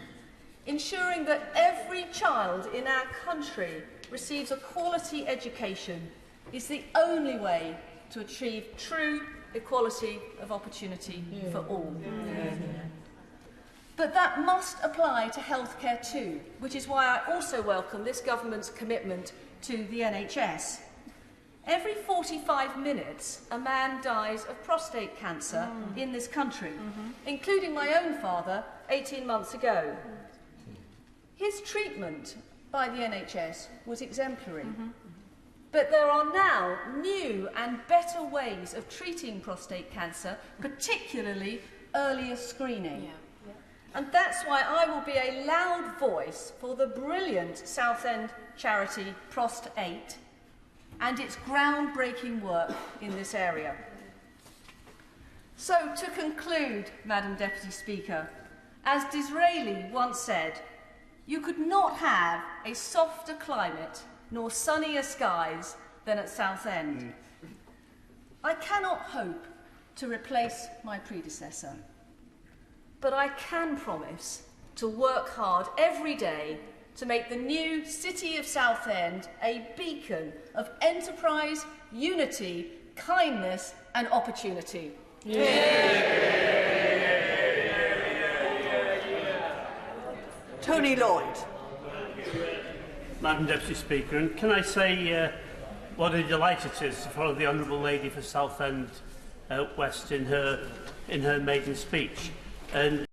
Ensuring that every child in our country receives a quality education is the only way to achieve true equality of opportunity for all. But that must apply to healthcare too, which is why I also welcome this government's commitment to the NHS. Every 45 minutes, a man dies of prostate cancer in this country, including my own father 18 months ago. His treatment by the NHS was exemplary. But there are now new and better ways of treating prostate cancer, particularly earlier screening. And that's why I will be a loud voice for the brilliant Southend charity Prost8 and its groundbreaking work in this area. So, to conclude, Madam Deputy Speaker, as Disraeli once said, you could not have a softer climate nor sunnier skies than at Southend. I cannot hope to replace my predecessor, but I can promise to work hard every day to make the new City of Southend a beacon of enterprise, unity, kindness and opportunity. Tony Lloyd. Madam Deputy Speaker, and can I say what a delight it is to follow the Honourable Lady for Southend West in her maiden speech. And